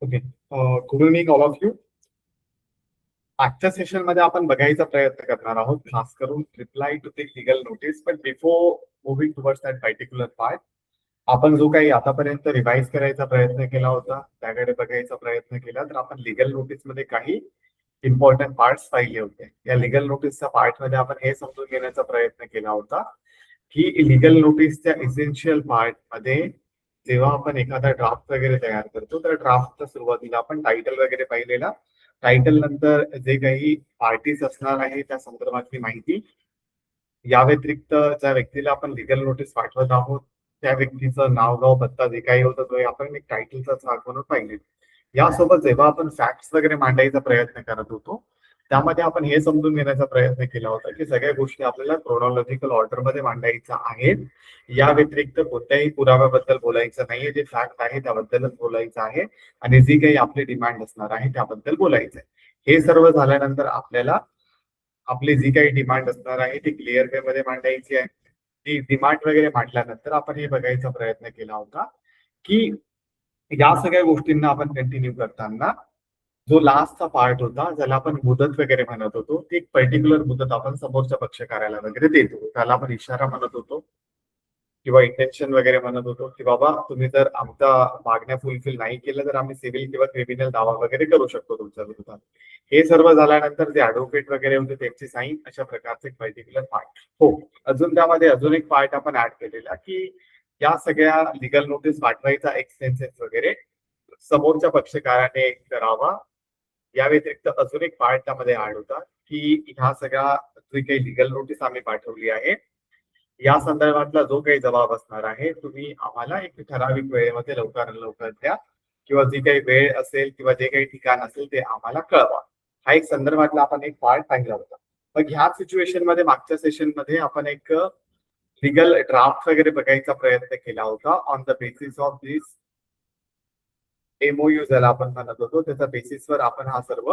Okay. Good evening all of you. आजच्या session मध्ये आपण बघायचा प्रयत्न करणार आहोत, खास करून reply to the legal notice. पण before moving towards that particular part, आपण जो काही आतापर्यंत रिवाइज करायचा प्रयत्न केला होता त्याकडे बघायचा प्रयत्न केला तर आपण लिगल नोटीस मध्ये काही इम्पॉर्टंट पार्ट्स पाहिले होते. या लिगल नोटीसच्या पार्ट मध्ये आपण हे समजून घेण्याचा प्रयत्न केला होता की लिगल नोटीसच्या इसेन्शियल पार्ट मध्ये जेव्हा आपण एखादा ड्राफ्ट वगैरे तयार करतो तर ड्राफ्टच्या सुरुवातीला आपण टायटल वगैरे पाहिलेला. टायटल नंतर जे काही पार्टीज असणार आहे त्या संदर्भातली माहिती, या व्यतिरिक्त ज्या व्यक्तीला आपण लिगल नोटीस पाठवत आहोत त्या व्यक्तीचं नाव गाव पत्ता जे काही होतं तो आपण एक टायटलचा भाग म्हणून पाहिले. यासोबत जेव्हा आपण फॅक्ट्स वगैरे मांडायचा प्रयत्न करत होतो त्यामध्ये आपण हे समजून घेण्याचा प्रयत्न केला होता की सगळ्या गोष्टी आपल्याला क्रोनॉलॉजिकल ऑर्डर मध्ये मांडायच्या आहेत. या व्यतिरिक्त कोणत्याही पुराव्याबद्दल बोलायचं नाहीये, जे फॅक्ट आहे त्याबद्दलच बोलायचं आहे आणि जी काही आपली डिमांड असणार आहे त्याबद्दल बोलायचं आहे. हे सर्व झाल्यानंतर आपल्याला आपली जी काही डिमांड असणार आहे ती क्लिअर वे मध्ये मांडायची आहे. ती डिमांड वगैरे मांडल्यानंतर आपण हे बघायचा प्रयत्न केला होता की या सगळ्या गोष्टींना आपण कंटिन्यू करताना जो लास्टचा पार्ट होता ज्याला आपण मुदत वगैरे म्हणत होतो, ती एक पर्टिक्युलर मुदत आपण समोरच्या पक्षकाराला वगैरे देतो. त्याला आपण इशारा म्हणत होतो किंवा इंटेन्शन वगैरे म्हणत होतो की बाबा तुम्ही जर आमच्या मागण्या फुलफिल नाही केलं तर आम्ही सिव्हिल किंवा क्रिमिनल दावा वगैरे करू शकतो तुमच्या विरोधात. हे सर्व झाल्यानंतर जे ऍडव्होकेट वगैरे होते त्यांची साईन, अशा प्रकारचे पर्टिक्युलर पार्ट. हो, अजून त्यामध्ये अजून एक पार्ट आपण ऍड केलेला की या सगळ्या लिगल नोटीस पाठवायचा एक्सपेन्सेस वगैरे समोरच्या पक्षकाराने करावा. या व्यतिरिक्त अजून एक पार्ट त्यामध्ये ऍड होता की ह्या सगळ्या जी काही लिगल नोटीस आम्ही पाठवली आहे या संदर्भातला जो काही जबाब असणार आहे तुम्ही आम्हाला एक ठराविक वेळेमध्ये लवकरात लवकर द्या किंवा जी काही वेळ असेल किंवा जे काही ठिकाण असेल ते आम्हाला कळवा. हा एक संदर्भातला आपण एक पार्ट पाहिला होता. मग ह्या सिच्युएशन मध्ये मागच्या सेशन मध्ये आपण एक लिगल ड्राफ्ट वगैरे बघायचा प्रयत्न केला होता. On the basis of this MOU ज्याला आपण म्हणत होतो त्याच्या बेसिसवर आपण हा सर्व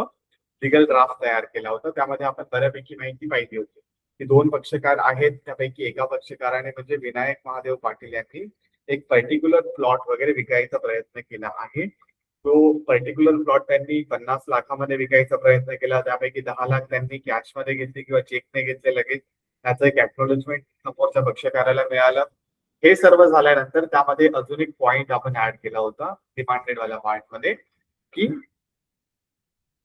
लिगल ड्राफ्ट तयार केला होता. त्यामध्ये आपण बऱ्यापैकी माहिती पाहिली होती की दोन पक्षकार आहेत, त्यापैकी एका पक्षकाराने म्हणजे विनायक महादेव पाटील यांनी एक पर्टिक्युलर प्लॉट वगैरे विकायचा प्रयत्न केला आहे. तो पर्टिक्युलर प्लॉट त्यांनी 50 लाखामध्ये विकायचा प्रयत्न केला. त्यापैकी 10 लाख त्यांनी कॅश मध्ये घेतले किंवा चेकने घेतले लगेच. त्याचं एक एक्नॉलेजमेंट समोरच्या पक्षकाराला मिळालं. हे सर्व झाल्यानंतर त्यामध्ये अजून एक पॉइंट आपण ऍड केला होता डिमांडेड वाल्या पार्ट मध्ये की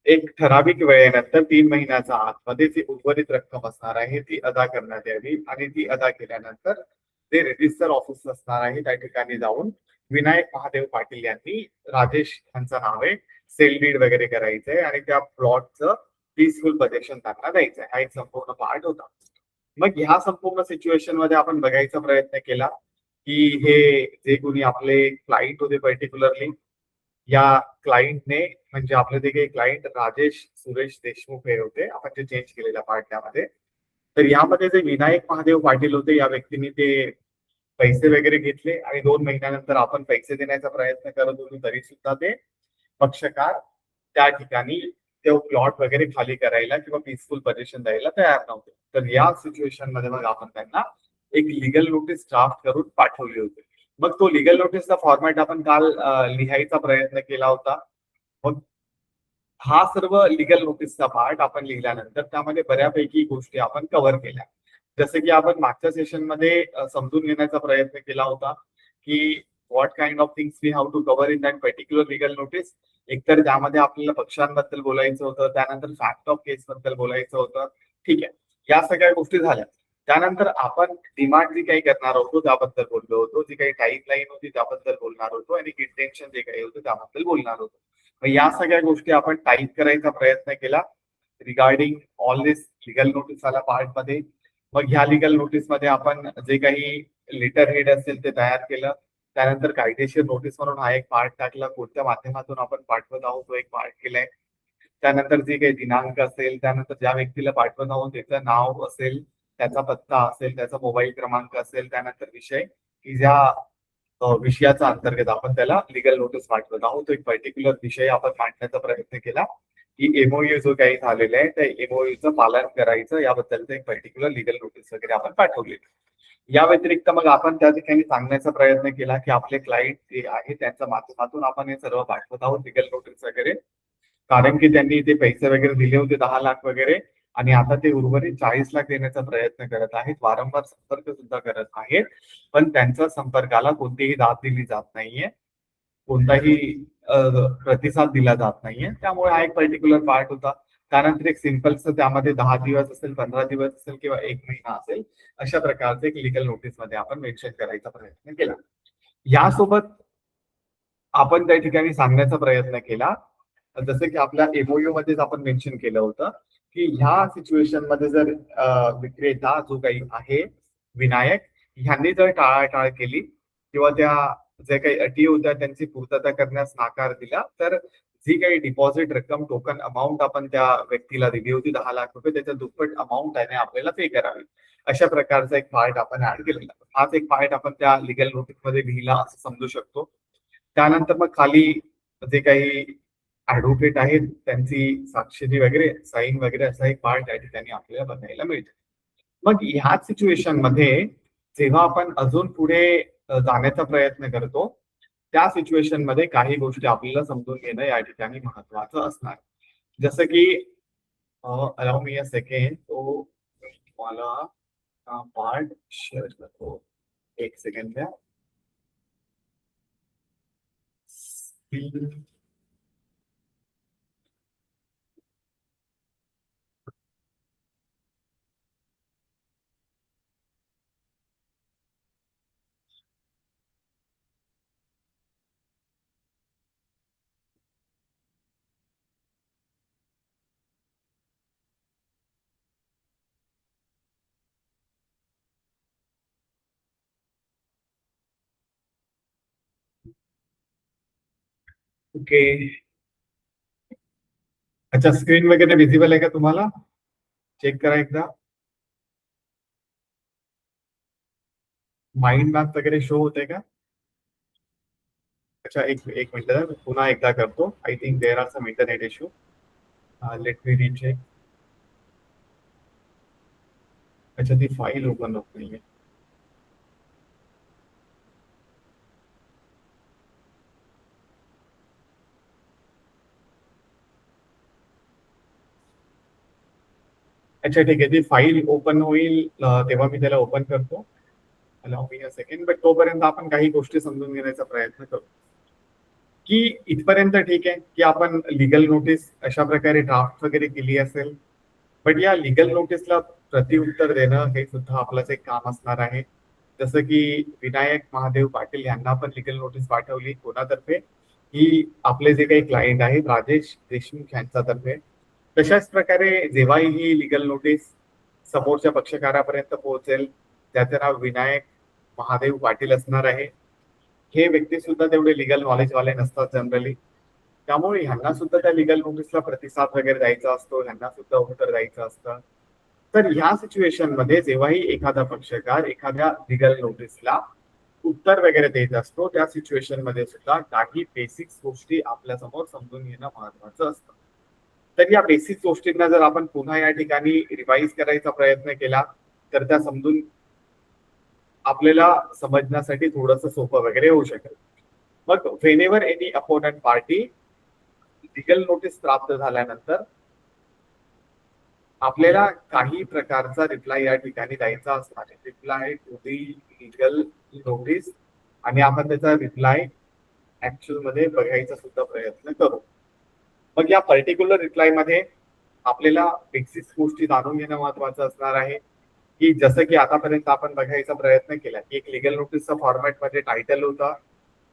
एक ठराविक वेळेनंतर 3 महिन्याच्या आतमध्ये जी उर्वरित रक्कम असणार आहे ती अदा करण्यात यावी आणि ती अदा केल्यानंतर जे रजिस्टर ऑफिस असणार आहे त्या ठिकाणी जाऊन विनायक महादेव पाटील यांनी राजेश यांचं नाव आहे सेल डीड वगैरे करायचंय आणि त्या प्लॉटचं पीसफुल पोझिशन त्यांना द्यायचंय. हा एक संपूर्ण पार्ट होता. मग ह्या संपूर्ण सिच्युएशन मध्ये आपण बघायचा प्रयत्न केला की हे जे कोणी आपले क्लायंट होते पर्टिक्युलरली या क्लायंटने म्हणजे आपले जे काही क्लायंट राजेश सुरेश देशमुख हे होते, आपण जे चेंज केलेल्या पार्ट त्यामध्ये. तर यामध्ये जे विनायक महादेव पाटील होते या व्यक्तीने ते पैसे वगैरे घेतले आणि 2 महिन्यानंतर आपण पैसे देण्याचा प्रयत्न करत होतो तरी सुद्धा ते पक्षकार त्या ठिकाणी तो प्लॉट वगैरे खाली करायला किंवा पीसफुल पोझिशन द्यायला तयार नव्हते. तर या सिच्युएशन मध्ये मग आपण त्यांना एक लिगल नोटीस ड्राफ्ट करून पाठवली होती. मग तो लिगल नोटीसचा फॉर्मॅट आपण काल लिहायचा प्रयत्न केला होता. मग हा सर्व लिगल नोटीसचा पार्ट आपण लिहिल्यानंतर त्यामध्ये बऱ्यापैकी गोष्टी आपण कव्हर केल्या. जसं की आपण मागच्या सेशन मध्ये समजून घेण्याचा प्रयत्न केला होता की what kind of things we have to cover in that particular legal notice. एकतर त्यामध्ये आपल्याला पक्षांबद्दल बोलायचं होतं, त्यानंतर फॅक्ट ऑफ केस बद्दल बोलायचं होतं. ठीक आहे, या सगळ्या गोष्टी झाल्या. त्यानंतर आपण डिमांड जी काही करणार होतो त्याबद्दल बोललो होतो, जी काही टाईपलाईन होती त्याबद्दल बोलणार होतो आणि इंटेन्शन जे काही होतं त्याबद्दल बोलणार होतो. मग या सगळ्या गोष्टी आपण टाईप करायचा प्रयत्न केला रिगार्डिंग ऑल दिस लिगल नोटीस वाला पार्ट मध्ये. मग ह्या लिगल नोटीस मध्ये आपण जे काही लेटर हेड असेल ते तयार केलं. त्यानंतर कायदेशीर नोटीस म्हणून हा एक पार्ट टाकला, कोणत्या माध्यमातून आपण पाठवत आहोत तो एक पार्ट केलाय. त्यानंतर जे काही दिनांक असेल, त्यानंतर ज्या व्यक्तीला पाठवत आहोत त्याचं नाव असेल, त्याचा पत्ता असेल, त्याचा मोबाईल क्रमांक असेल, त्यानंतर विषय की ज्या विषयाचा अंतर्गत आपण त्याला लिगल नोटीस पाठवत आहोत तो एक पर्टिक्युलर विषय आपण मांडण्याचा प्रयत्न केला की एमओयू जो काही झालेला आहे त्या एमओयूचं पालन करायचं याबद्दलचं एक पर्टिक्युलर लिगल नोटीस वगैरे आपण पाठवली. या व्यतिरिक्त मग आपण त्या ठिकाणी सांगण्याचा प्रयत्न केला, की आपले क्लायंट जे आहे त्यांच्या माध्यमातून आपण हे सर्व पाठवत आहोत लीगल नोटीस वगैरे. कारण की त्यांनी ते पैसे वगैरे दिले होते 10 लाख वगैरे आणि आता ते उर्वरित 40 लाख देण्याचा प्रयत्न करत आहेत. वारंवार संपर्क सुद्धा करत आहेत. पण त्यांच्या संपर्काला कोणतीही दाद दिली जात नाहीये. कोणताही प्रतिसाद दिला जात नाहीये. त्यामुळे हा एक पर्टिक्युलर पार्ट होता. त्यानंतर एक सिंपलचं त्यामध्ये 10 दिवस असेल, 15 दिवस असेल किंवा 1 महिना असेल, अशा प्रकारचं एक लीगल नोटीसमध्ये आपण मेन्शन करायचा प्रयत्न केला. यासोबत आपण त्या ठिकाणी सांगण्याचा प्रयत्न केला, जसं की आपल्या एमओयू मध्येच आपण मेन्शन केलं होतं, की ह्या सिच्युएशन मध्ये जर विक्रेता जो काही आहे विनायक ह्यांनी जर टाळाटाळ केली किंवा त्या जे काही अटी होत्या त्यांची पूर्तता करण्यास नाकार दिला, तर जी काही डिपॉझिट रक्कम टोकन अमाऊंट आपण त्या व्यक्तीला दिली होती 10 लाख रुपये, त्याच्या दुप्पट अमाऊंट त्याने आपल्याला पे करावी. अशा प्रकारचा एक पार्ट आपण ऍड केलेला. हाच एक पार्ट आपण त्या लिगल नोटीस मध्ये लिहिला असं समजू शकतो. त्यानंतर मग खाली जे काही ऍडव्होकेट आहेत त्यांची साक्षरी वगैरे साईन वगैरे असा एक पार्ट या ठिकाणी आपल्याला बघायला मिळते. मग ह्याच सिच्युएशन मध्ये जेव्हा आपण अजून पुढे जाण्याचा प्रयत्न करतो, त्या सिच्युएशन मध्ये काही गोष्टी आपल्याला समजून घेणं या ठिकाणी महत्वाचं असणार. जसं की अलाउ मी अ सेकंड, तो मी तुम्हाला पार्ट शेअर करतो. एक सेकंड द्या. ओके. अच्छा, स्क्रीन वगैरे विजिबल आहे का तुम्हाला? चेक करा एकदा. माइंड मॅप वगैरे शो होते का? अच्छा, एक एक मिनिट पुन्हा एकदा करतो. I think there are some internet issue. Let me recheck. अच्छा, ती फाईल ओपन होत नाहीये. अच्छा, ठीक आहे. ती फाईल ओपन होईल तेव्हा मी त्याला ओपन करतो. Allow me a second. But तोपर्यंत आपण काही गोष्टी समजून घेण्याचा प्रयत्न करू. की इथपर्यंत ठीक आहे, की आपण लीगल नोटीस अशा प्रकारे ड्राफ्ट वगैरे केली असेल. बट या लीगल नोटीसला प्रतिउत्तर देणं हे सुद्धा आपलंच एक काम असणार आहे. जसं की विनायक महादेव पाटील यांना पण लीगल नोटीस पाठवली. कोणातर्फे? ही आपले जे काही क्लायंट आहेत राजेश देशमुख यांच्यातर्फे. तशाच प्रकारे जेव्हाही ही लीगल नोटीस समोरच्या पक्षकारापर्यंत पोहोचेल, त्याचं नाव विनायक महादेव पाटील असणार आहे. हे व्यक्ती सुद्धा तेवढे लीगल नॉलेज वाले नसतात जनरली. त्यामुळे ह्यांना सुद्धा त्या लीगल नोटीसला प्रतिसाद वगैरे द्यायचा असतो, ह्यांना सुद्धा उत्तर द्यायचं असतं. तर ह्या सिच्युएशन मध्ये जेव्हाही एखादा पक्षकार एखाद्या लीगल नोटीसला उत्तर वगैरे देत असतो, त्या सिच्युएशन मध्ये सुद्धा काही बेसिक्स गोष्टी आपल्या समोर समजून घेणं महत्वाचं असतं. तर या बेसिक गोष्टींना जर आपण पुन्हा या ठिकाणी रिवाइज करायचा प्रयत्न केला तर त्या समजून आपल्याला समजण्यासाठी थोडंसं सोपं वगैरे होऊ शकेल. मग whenever any opponent party legal notice प्राप्त झाल्यानंतर आपल्याला काही प्रकारचा रिप्लाय या ठिकाणी द्यायचा असणार आहे. Reply to the legal notice आणि आपण त्याचा रिप्लाय ऍक्च्युअल मध्ये बघायचा सुद्धा प्रयत्न करू. मग या पर्टिक्युलर रिप्लाय मध्ये आपल्याला बेसिक गोष्टी जाणून घेणं महत्वाचं असणार आहे. की जसं की आतापर्यंत आपण बघायचा प्रयत्न केला की एक लीगल नोटीसचा फॉर्मॅट मध्ये टायटल होता.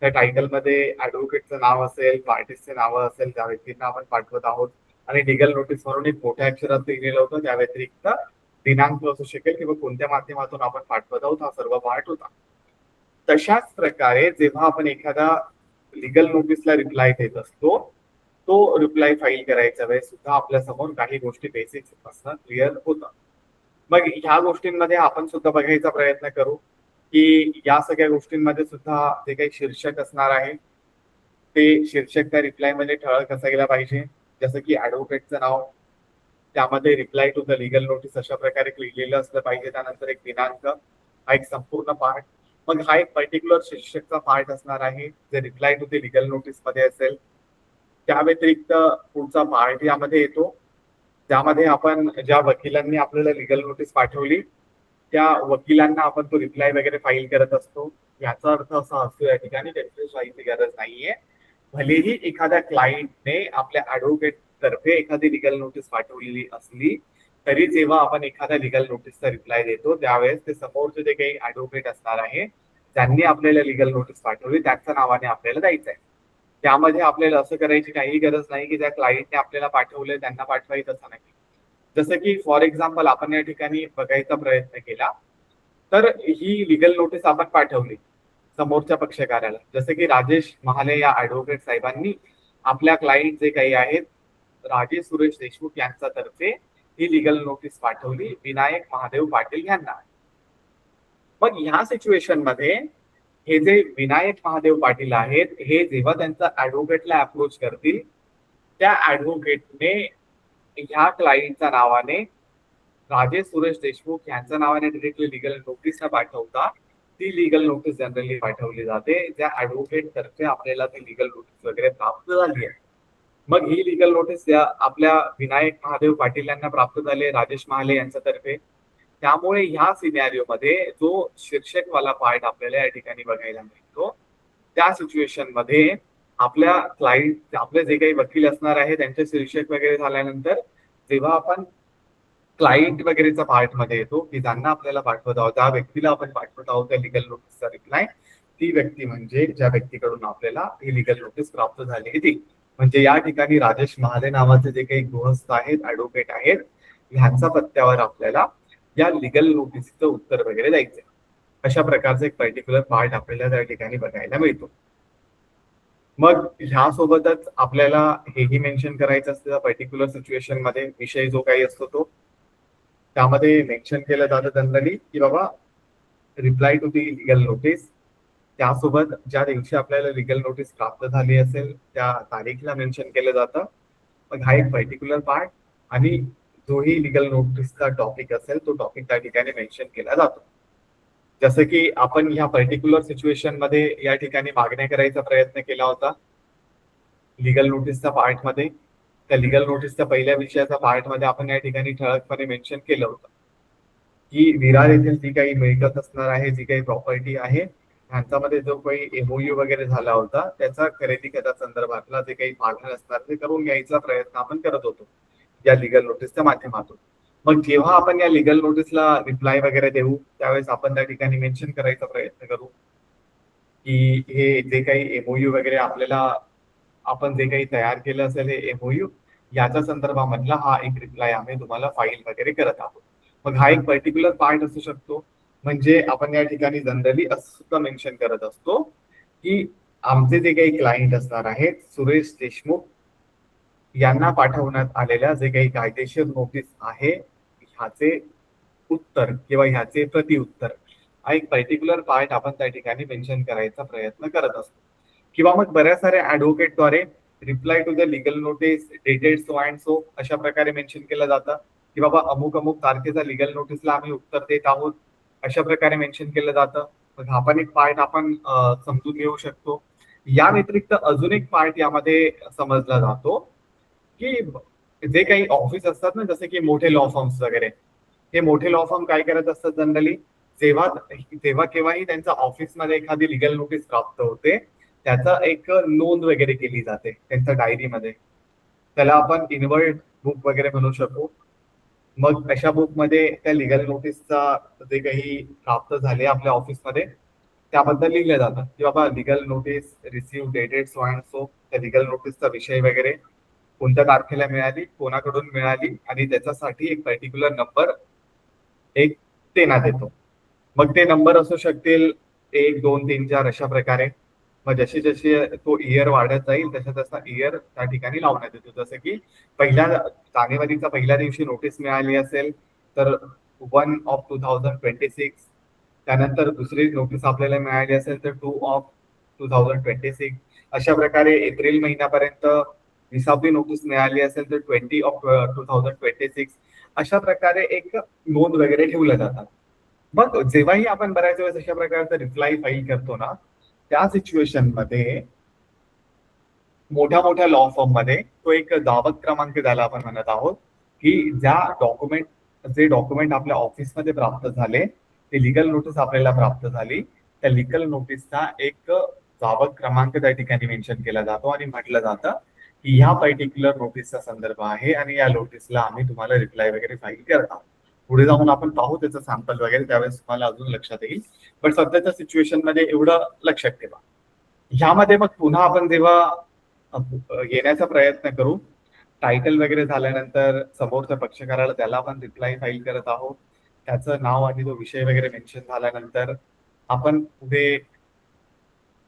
त्या टायटल मध्ये ऍडव्होकेटचं नाव असेल, पार्टीचे नाव असेल, ज्या व्यक्तींना आपण पाठवत आहोत आणि लीगल नोटीस म्हणून एक मोठ्या अक्षरात लिहिलेलं होतं. त्या व्यतिरिक्त दिनांक असू शकेल किंवा कोणत्या माध्यमातून आपण पाठवत आहोत हा सर्व पार्ट होता. तशाच प्रकारे जेव्हा आपण एखादा लीगल नोटीसला रिप्लाय देत असतो, तो रिप्लाय फाईल करायच्या वेळेस सुद्धा आपल्या समोर काही गोष्टी बेसिक असणं क्लिअर होतं. मग ह्या गोष्टींमध्ये आपण सुद्धा बघायचा प्रयत्न करू की या सगळ्या गोष्टींमध्ये सुद्धा जे काही शीर्षक असणार आहे ते शीर्षक त्या रिप्लाय मध्ये ठळक असायला पाहिजे. जसं की ऍडव्होकेटचं नाव, त्यामध्ये reply to the legal notice अशा प्रकारे लिहिलेलं असलं पाहिजे. त्यानंतर एक दिनांक हा एक संपूर्ण पार्ट. मग हा एक पर्टिक्युलर शीर्षकचा पार्ट असणार आहे जे reply to the legal notice मध्ये असेल. त्या व्यतिरिक्त पुढचा पार्ट यामध्ये येतो ज्यामध्ये आपण ज्या वकिलांनी आपल्याला लिगल नोटीस पाठवली त्या वकिलांना आपण तो रिप्लाय वगैरे फाईल करत असतो. याचा अर्थ असा असतो या ठिकाणी कन्फ्युज व्हायची गरज नाहीये. भलेही एखाद्या क्लायंटने आपल्या ऍडव्होकेट तर्फे एखादी लिगल नोटीस पाठवलेली असली तरी जेव्हा आपण एखाद्या लिगल नोटीसचा रिप्लाय देतो त्यावेळेस ते समोरचे जे काही ऍडव्होकेट असणार आहे ज्यांनी आपल्याला लिगल नोटीस पाठवली त्याच्या नावाने आपल्याला द्यायचं आहे. त्यामध्ये आपल्याला असं करायची काही गरज नाही की ज्या क्लायंटने आपल्याला पाठवले त्यांना पाठवायचं असं नाही. जसं की फॉर एक्झाम्पल आपण या ठिकाणी बघायचा प्रयत्न केला तर ही लिगल नोटीस आपण पाठवली समोरच्या पक्षकाराला. जसं की राजेश महाले या ऍडव्होकेट साहेबांनी आपल्या क्लायंट जे काही आहेत राजेश सुरेश देशमुख यांच्या तर्फे ही लिगल नोटीस पाठवली विनायक महादेव पाटील यांना. मग ह्या सिच्युएशन मध्ये हे जे विनायक महादेव पाटील आहेत हे जेव्हा त्यांचा ऍडव्होकेटला अप्रोच करतील त्या ऍडव्होकेटने ह्या क्लायंटच्या नावाने राजेश सुरेश देशमुख यांच्या नावाने डिरेक्टली लिगल नोटीस न पाठवता ती लिगल नोटीस जनरली पाठवली जाते ज्या ऍडव्होकेट तर्फे आपल्याला ती लिगल नोटीस वगैरे प्राप्त झाली आहे. मग ही लिगल नोटीस आपल्या विनायक महादेव पाटील यांना प्राप्त झाले राजेश महाले यांच्या तर्फे. त्यामुळे ह्या सिनॅरिओ मध्ये जो शीर्षकवाला पार्ट आपल्याला या ठिकाणी बघायला मिळतो त्या सिच्युएशन मध्ये आपल्या क्लायंट आपले जे काही वकील असणार आहे त्यांचे शीर्षक वगैरे झाल्यानंतर जेव्हा आपण क्लायंट वगैरेचा पार्ट मध्ये येतो की ज्यांना आपल्याला पाठवत आहोत त्या व्यक्तीला आपण पाठवत आहोत त्या लिगल नोटीसचा रिप्लाय ती व्यक्ती म्हणजे ज्या व्यक्तीकडून आपल्याला ही लिगल नोटीस प्राप्त झाली ती म्हणजे या ठिकाणी राजेश महाले नावाचे जे काही गृहस्थ आहेत ऍडव्होकेट आहेत ह्यांच्या पत्त्यावर आपल्याला या लिगल नोटीसचं उत्तर वगैरे द्यायचंय. अशा प्रकारचा एक पर्टिक्युलर पार्ट आपल्याला त्या ठिकाणी बघायला मिळतो. मग ह्यासोबतच आपल्याला हेही मेन्शन करायचं असतं त्या पर्टिक्युलर सिच्युएशन मध्ये विषय जो काही असतो तो त्यामध्ये मेन्शन केलं जातं जनरली की बाबा reply to the legal notice त्यासोबत ज्या दिवशी आपल्याला लिगल नोटीस प्राप्त झाली असेल त्या तारीखला मेन्शन केलं जातं. मग हा एक पर्टिक्युलर पार्ट आणि जोही लिगल नोटीसचा टॉपिक असेल तो टॉपिक त्या ठिकाणी मेन्शन केला जातो. जसं की आपण ह्या पर्टिक्युलर सिच्युएशन मध्ये या ठिकाणी मागण्या करायचा प्रयत्न केला होता लिगल नोटीसच्या पार्ट मध्ये. त्या लिगल नोटीसच्या पहिल्या विषयाच्या पार्ट मध्ये आपण या ठिकाणी ठळकपणे मेन्शन केलं होतं की विरार येथील जी काही मिळकत असणार आहे जी काही प्रॉपर्टी आहे ह्यांच्यामध्ये जो काही एमओयू वगैरे झाला होता त्याचा खरेदी करा संदर्भातला जे काही मागणी असणार ते करून घ्यायचा प्रयत्न आपण करत होतो या लिगल नोटीसच्या माध्यमातून. मग जेव्हा आपण या लिगल नोटीसला रिप्लाय वगैरे देऊ त्यावेळेस आपण त्या ठिकाणी मेन्शन करायचा प्रयत्न करू की हे जे काही एमओयू वगैरे आपल्याला आपण जे काही तयार केलं असेल हे एमओयू याच्या संदर्भामधला हा एक रिप्लाय आम्ही तुम्हाला फाईल वगैरे करत आहोत. मग हा एक पर्टिक्युलर पार्ट असू शकतो. म्हणजे आपण या ठिकाणी जनरली असं सुद्धा मेन्शन करत असतो की आमचे जे काही क्लायंट असणार आहेत सुरेश देशमुख यांना पाठवण्यात आलेल्या जे काही कायदेशीर नोटीस आहे ह्याचे उत्तर किंवा ह्याचे प्रतिउत्तर हा एक पर्टिक्युलर पार्ट आपण त्या ठिकाणी मेन्शन करायचा प्रयत्न करत असतो. किंवा मग बऱ्याच साऱ्या ऍडव्होकेटद्वारे reply to the legal notice dated so and so अशा प्रकारे मेन्शन केलं जातं की बाबा अमुक अमुक तारखेचा लिगल नोटीसला आम्ही उत्तर देत आहोत अशा प्रकारे मेन्शन केलं जातं. मग हा पण एक पार्ट आपण समजून घेऊ शकतो. या व्यतिरिक्त अजून एक पार्ट यामध्ये समजला जातो की जे काही ऑफिस असतात ना जसे की मोठे लॉ फर्म्स वगैरे हे मोठे लॉ फर्म काय करत असतात जनरली जेव्हा केव्हाही त्यांच्या ऑफिसमध्ये एखादी लिगल नोटीस प्राप्त होते त्याचा एक नोंद वगैरे केली जाते त्यांच्या डायरीमध्ये. त्याला आपण इनवर्ड बुक वगैरे म्हणू शकू. मग अशा बुकमध्ये त्या लिगल नोटीसचा जे काही प्राप्त झाले आपल्या ऑफिसमध्ये त्याबद्दल लिहिलं जातं की बाबा legal notice receive dated so and so त्या लिगल नोटीसचा विषय वगैरे कोणत्या तारखेला मिळाली कोणाकडून मिळाली आणि त्याच्यासाठी एक पर्टिक्युलर नंबर एक देण्यात येतो. मग ते नंबर असू शकतील 1, 2, 3, 4 अशा प्रकारे. मग जशी जशी तो इयर वाढत जाईल तसा तसा इयर त्या ठिकाणी लावण्यात येतो. जसं की पहिल्या जानेवारीचा पहिल्या दिवशी नोटीस मिळाली असेल तर 1/2026 त्यानंतर दुसरी नोटीस आपल्याला मिळाली असेल तर 2/2026 अशा प्रकारे एप्रिल महिन्यापर्यंत 20वी नोटीस मिळाली असेल तर 20/2026 अशा प्रकारे एक नोंद वगैरे ठेवल्या जातात. मग जेव्हाही आपण बऱ्याच वेळेस अशा प्रकारचा रिप्लाय फाईल करतो ना, त्या सिच्युएशन मध्ये मोठ्या मोठ्या लॉ फर्म मध्ये तो एक दावत क्रमांक ज्याला आपण म्हणत आहोत, की जे डॉक्युमेंट आपल्या ऑफिसमध्ये प्राप्त झाले, ते लिगल नोटीस आपल्याला प्राप्त झाली, त्या लिगल नोटीसचा एक दावत क्रमांक त्या ठिकाणी मेन्शन केला जातो आणि म्हटलं जातं की ह्या पर्टिक्युलर नोटीसचा संदर्भ आहे आणि या नोटीसला आम्ही तुम्हाला रिप्लाय वगैरे फाईल करत आहोत. पुढे जाऊन आपण पाहू त्याचं सॅम्पल वगैरे, त्यावेळेस तुम्हाला अजून लक्षात येईल. पण सध्याच्या सिच्युएशन मध्ये एवढं लक्षात ठेवा. ह्यामध्ये मग पुन्हा आपण जेव्हा येण्याचा प्रयत्न करू, टायटल वगैरे झाल्यानंतर समोरच्या पक्षकाराला त्याला आपण रिप्लाय फाईल करत आहोत, त्याचं नाव आणि तो विषय वगैरे मेन्शन झाल्यानंतर आपण पुढे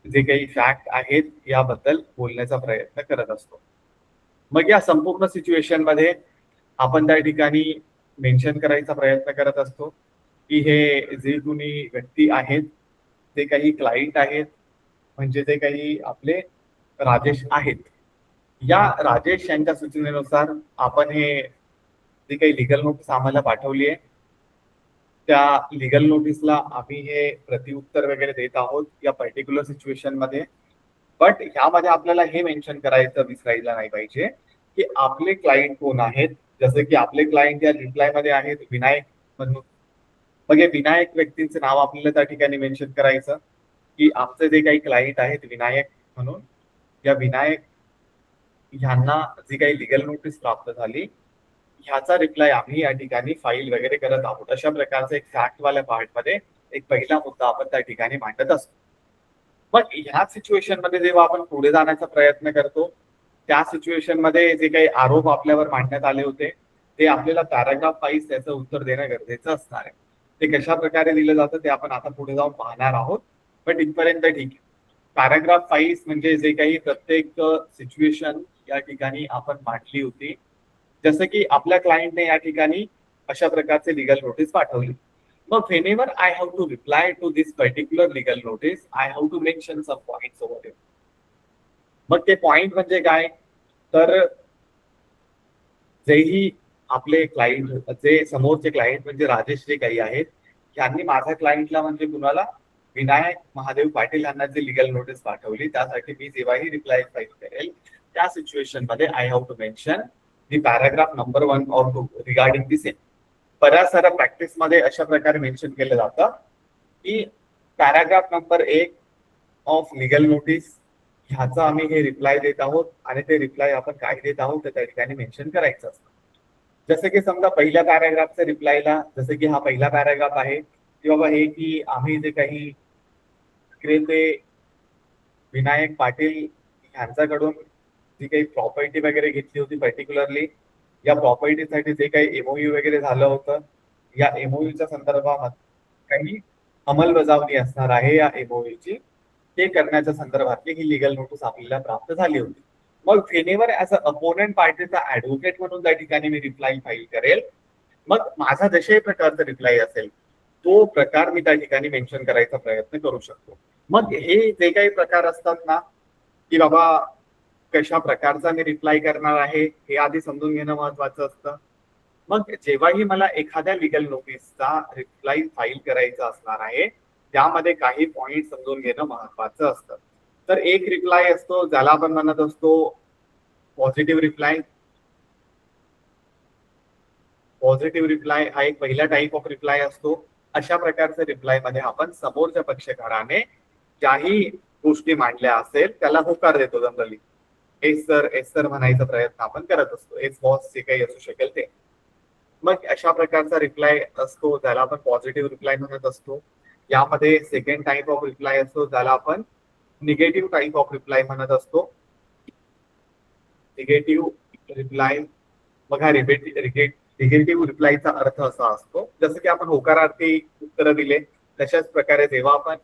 जे काही फॅक्ट आहेत याबद्दल बोलण्याचा प्रयत्न करत असतो. मग या संपूर्ण सिच्युएशन मध्ये आपण त्या ठिकाणी मेन्शन करायचा प्रयत्न करत असतो की हे जे कोणी व्यक्ती आहेत, ते काही क्लायंट आहेत, म्हणजे ते काही आपले राजेश आहेत. या राजेश यांच्या सूचनेनुसार आपण हे जी काही लिगल नोटीस आम्हाला पाठवली आहे, त्या लिगल नोटीसला आम्ही हे प्रतिउत्तर वगैरे देत आहोत या पर्टिक्युलर सिच्युएशन मध्ये. बट ह्यामध्ये आपल्याला हे मेन्शन करायचं विसरायला नाही पाहिजे की आपले क्लायंट कोण आहेत. जसं की आपले क्लायंट या रिप्लाय मध्ये आहेत विनायक म्हणून. मग हे विनायक व्यक्तींचं नाव आपल्याला त्या ठिकाणी मेन्शन करायचं की आमचे जे काही क्लायंट आहेत विनायक म्हणून, या विनायक ह्यांना जी काही लिगल नोटीस प्राप्त झाली, ह्याचा रिप्लाय आम्ही या ठिकाणी फाईल वगैरे करत आहोत. अशा प्रकारचा एक फॅक्ट वाल्या पार्ट मध्ये एक पहिला मुद्दा आपण त्या ठिकाणी मांडत असतो. मग ह्या सिच्युएशन मध्ये जेव्हा आपण पुढे जाण्याचा प्रयत्न करतो, त्या सिच्युएशन मध्ये जे काही आरोप आपल्यावर मांडण्यात आले होते, ते आपल्याला पॅराग्राफ वाईज त्याचं उत्तर देणं गरजेचं असणार आहे. ते कशा प्रकारे दिलं जातं ते आपण आता पुढे जाऊन पाहणार आहोत. पण इथपर्यंत ठीक आहे. पॅराग्राफ वाईज म्हणजे जे काही प्रत्येक सिच्युएशन या ठिकाणी आपण मांडली होती, जसं की आपल्या क्लायंटने या ठिकाणी अशा प्रकारचे लिगल नोटीस पाठवली. मग whenever I have to reply to this particular legal notice, I have to mention some points over here. मग ते पॉइंट म्हणजे काय, तर जेही आपले क्लायंट, जे समोरचे क्लायंट म्हणजे राजेश जे काही आहेत, यांनी माझ्या क्लायंटला म्हणजे कुणाला, विनायक महादेव पाटील यांना जे लिगल नोटीस पाठवली, त्यासाठी मी जेव्हाही रिप्लाय फाईल करेल, त्या सिच्युएशन मध्ये I have to mention the paragraph number 1 और 2 रिगार्डिंग दी सेम. बऱ्याच साऱ्या प्रॅक्टिस मध्ये अशा प्रकारे मेन्शन केलं जातं की paragraph number 1 of legal notice ह्याचा आम्ही हे रिप्लाय देत आहोत आणि ते रिप्लाय आपण काय देत आहोत त्या ठिकाणी मेन्शन करायचं असतं. जसं की समजा पहिल्या पॅराग्राफच्या रिप्लायला, जसं की हा पहिला पॅराग्राफ आहे की बाबा हे की आम्ही जे काही विक्रेते विनायक पाटील यांच्याकडून जी काही प्रॉपर्टी वगैरे घेतली होती, पर्टिक्युलरली या प्रॉपर्टीसाठी जे काही एमओयू वगैरे झालं होतं, या एमओयूच्या संदर्भात काही अंमलबजावणी असणार आहे या एमओयूची, ते करण्याच्या संदर्भातली ही लिगल नोटीस आपल्याला प्राप्त झाली होती. मग फेनेवर ऍज अ अपोनंट पार्टीचा ऍडव्होकेट म्हणून त्या ठिकाणी मी रिप्लाय फाईल करेल. मग माझा जशाही प्रकारचा रिप्लाय असेल, तो प्रकार मी त्या ठिकाणी मेन्शन करायचा प्रयत्न करू शकतो. मग हे जे काही प्रकार असतात ना, की बाबा कशा प्रकारचा मी रिप्लाय करणार आहे हे आधी समजून घेणं महत्वाचं असतं. मग जेव्हाही मला एखाद्या लिगल नोटीसचा रिप्लाय फाईल करायचा असणार आहे, त्यामध्ये काही पॉइंट समजून घेणं महत्वाचं असतं. तर एक रिप्लाय असतो ज्याला आपण म्हणत असतो पॉझिटिव्ह रिप्लाय. पॉझिटिव्ह रिप्लाय हा एक पहिला टाईप ऑफ रिप्लाय असतो. अशा प्रकारच्या रिप्लाय मध्ये आपण समोरच्या पक्षकाराने ज्याही गोष्टी मांडल्या असेल त्याला होकार देतो. जनरली एस सर म्हणायचा प्रयत्न आपण करत असतो, एस बॉस जे काही असू शकेल ते. मग अशा प्रकारचा रिप्लाय असतो ज्याला आपण पॉझिटिव्ह रिप्लाय म्हणत असतो. यामध्ये सेकंड टाईप ऑफ रिप्लाय असतो ज्याला आपण निगेटिव्ह टाईप ऑफ रिप्लाय म्हणत असतो. निगेटिव्ह रिप्लाय, मग हा निगेटिव्ह रिप्लायचा अर्थ असा असतो, जसं की आपण होकारार्थी उत्तर दिले, तशाच प्रकारे जेव्हा आपण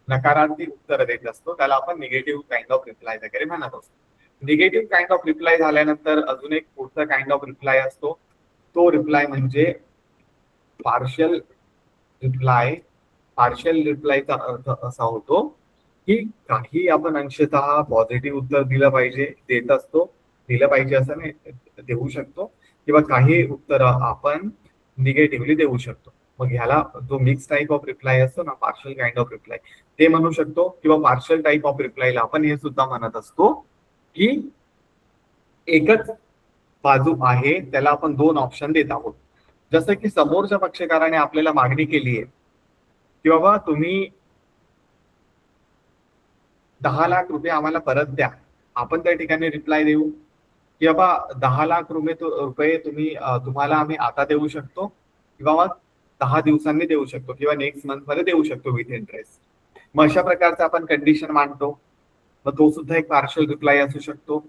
नकारार्थी उत्तर देत असतो त्याला आपण निगेटिव्ह काइंड ऑफ रिप्लाय वगैरे म्हणत असतो. निगेटिव्ह काइंड ऑफ रिप्लाय झाल्यानंतर अजून एक पुढचा काइंड ऑफ रिप्लाय असतो. तो रिप्लाय म्हणजे पार्शियल रिप्लाय. पार्शियल रिप्लायचा अर्थ असा होतो की काही आपण अंशतः पॉझिटिव्ह उत्तर दिलं पाहिजे, देत असतो, दिलं पाहिजे असं नाही, देऊ शकतो, किंवा काही उत्तर आपण निगेटिव्हली देऊ शकतो. मग ह्याला जो मिक्स टाईप ऑफ रिप्लाय असतो ना, पार्शल काइंड ऑफ रिप्लाय, ते म्हणू शकतो. किंवा पार्शल टाईप ऑफ रिप्लायला आपण हे सुद्धा म्हणत असतो की एकच बाजू आहे, त्याला आपण दोन ऑप्शन देत आहोत. जसं की समोरच्या पक्षकाराने आपल्याला मागणी केली आहे की बाबा तुम्ही 10 लाख रुपये आम्हाला परत द्या. आपण त्या ठिकाणी रिप्लाय देऊ की बाबा 10 लाख रुपये तुम्ही तुम्हाला आम्ही आता देऊ शकतो किंवा मग 10 दिवसांनी देऊ शकतो किंवा नेक्स्ट मंथ मध्ये देऊ शकतो विथ इंटरेस्ट. मग अशा प्रकारचा आपण कंडिशन मांडतो. मग तो सुद्धा एक पार्शल रिप्लाय असू शकतो.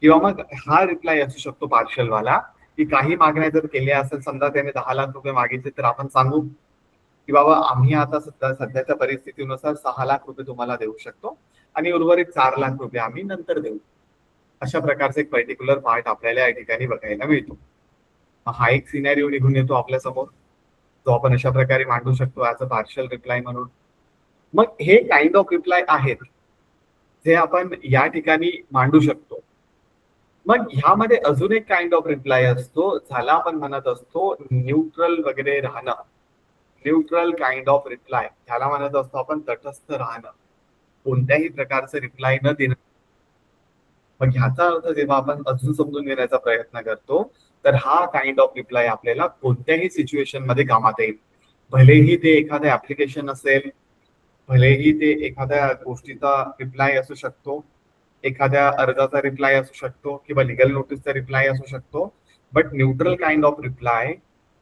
किंवा मग हा रिप्लाय असू शकतो पार्शल वाला की काही मागण्या जर केल्या असेल, समजा त्याने 10 लाख रुपये मागितले, तर आपण सांगू की बाबा आम्ही आता सध्याच्या परिस्थितीनुसार 6 लाख रुपये तुम्हाला देऊ शकतो आणि उर्वरित 4 लाख रुपये आम्ही नंतर देऊ. अशा प्रकारचा एक पर्टिक्युलर पार्ट आपल्याला या ठिकाणी बघायला मिळतो. हा एक सिनॅरिओ निघून येतो आपल्या समोर, जो आपण अशा प्रकारे मांडू शकतो ऍज अ पार्शल रिप्लाय म्हणून. मग हे काइंड ऑफ रिप्लाय आहेत जे आपण या ठिकाणी मांडू शकतो. मग ह्यामध्ये अजून एक काइंड ऑफ रिप्लाय असतो, ज्याला आपण म्हणत असतो न्यूट्रल वगैरे राहणं. न्यूट्रल काइंड ऑफ रिप्लाय ह्याला म्हणत असतो आपण तटस्थ राहणं, कोणत्याही प्रकारचं रिप्लाय न देणं. मग ह्याचा अर्थ जेव्हा आपण अजून समजून घेण्याचा प्रयत्न करतो, तर हा काइंड ऑफ रिप्लाय आपल्याला कोणत्याही सिच्युएशन मध्ये कामात येईल. भलेही ते एखादं ऍप्लिकेशन असेल, भलेही ते एखाद्या गोष्टीचा रिप्लाय असू शकतो, एखाद्या अर्जाचा रिप्लाय असू शकतो किंवा लिगल नोटीसचा रिप्लाय असू शकतो. But neutral kind of reply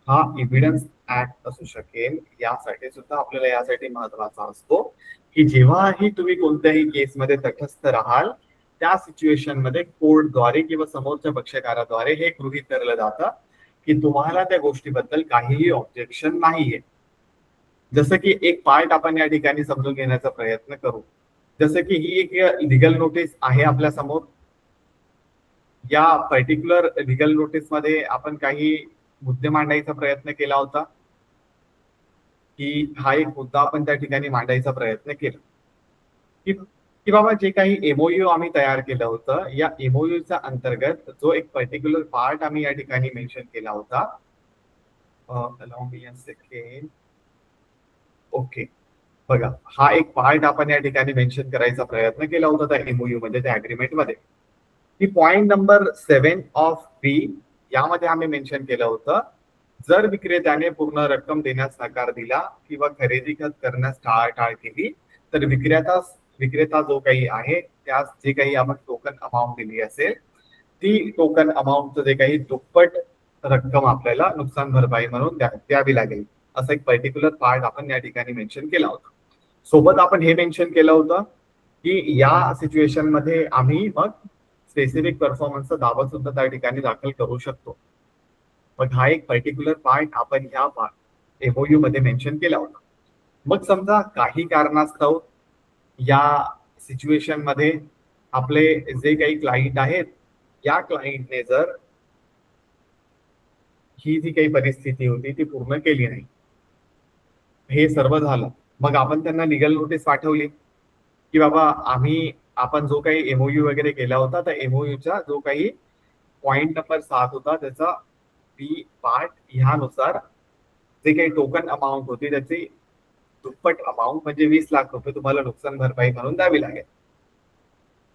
हा एव्हिडन्स ऍक्ट असू शकेल. यासाठी सुद्धा आपल्याला यासाठी महत्वाचा असतो की जेव्हाही तुम्ही कोणत्याही केसमध्ये तटस्थ राहाल, त्या सिच्युएशन मध्ये कोर्टद्वारे किंवा समोरच्या पक्षकाराद्वारे हे गृहीत धरलं जातं की तुम्हाला त्या गोष्टीबद्दल काहीही ऑब्जेक्शन नाहीये. जसं की एक पार्ट आपण या ठिकाणी समजून घेण्याचा प्रयत्न करू. जसं की ही एक लिगल नोटीस आहे आपल्या समोर. या पर्टिक्युलर लिगल नोटीस मध्ये आपण काही मुद्दे मांडायचा प्रयत्न केला होता की हा एक मुद्दा आपण त्या ठिकाणी मांडायचा प्रयत्न केला की बाबा जे काही एमओयू आम्ही तयार केलं होतं, या एमओयूच्या अंतर्गत जो एक पर्टिक्युलर पार्ट आम्ही या ठिकाणी मेन्शन केला होता. ओके, बघा हा एक पार्ट आपण या ठिकाणी मेन्शन करायचा प्रयत्न केला होता त्या एमओयू मध्ये, त्या अग्रीमेंट मध्ये. की पॉइंट नंबर 7 ऑफ बी यामध्ये आम्ही मेन्शन केलं होतं, जर विक्रेत्याने पूर्ण रक्कम देण्यास नकार दिला किंवा खरेदी करण्यास टाळाटाळ केली, तर विक्रेता जो काही आहे त्यास जे काही आपण टोकन अमाऊंट दिली असेल, ती टोकन अमाऊंटचं जे काही दुप्पट रक्कम आपल्याला नुकसान भरपाई म्हणून द्यावी लागेल. असं एक पर्टिक्युलर पार्ट आपण या ठिकाणी मेन्शन केला होता. सोबत आपण हे मेन्शन केलं होतं की या सिच्युएशन मध्ये आम्ही मग स्पेसिफिक परफॉर्मन्सचा दावा सुद्धा त्या ठिकाणी दाखल करू शकतो. मग हा एक पर्टिक्युलर पार्ट आपण ह्या एमओयू मध्ये मेन्शन केला होता. मग समजा काही कारणास्तव या सिच्युएशन मध्ये आपले जे काही क्लायंट आहेत, या क्लायंटने जर ही जी काही परिस्थिती होती ती पूर्ण केली नाही, हे सर्व झालं, मग आपण त्यांना लिगल नोटीस पाठवली की बाबा आपण जो काही एमओयू वगैरे केला होता, त्या एमओयूचा जो काही पॉइंट नंबर 7 होता, त्याचा बी पार्ट ह्यानुसार जे काही टोकन अमाऊंट होती त्याची दुप्पट अमाऊंट म्हणजे 20 लाख रुपये तुम्हाला नुकसान भरपाई म्हणून द्यावी लागेल.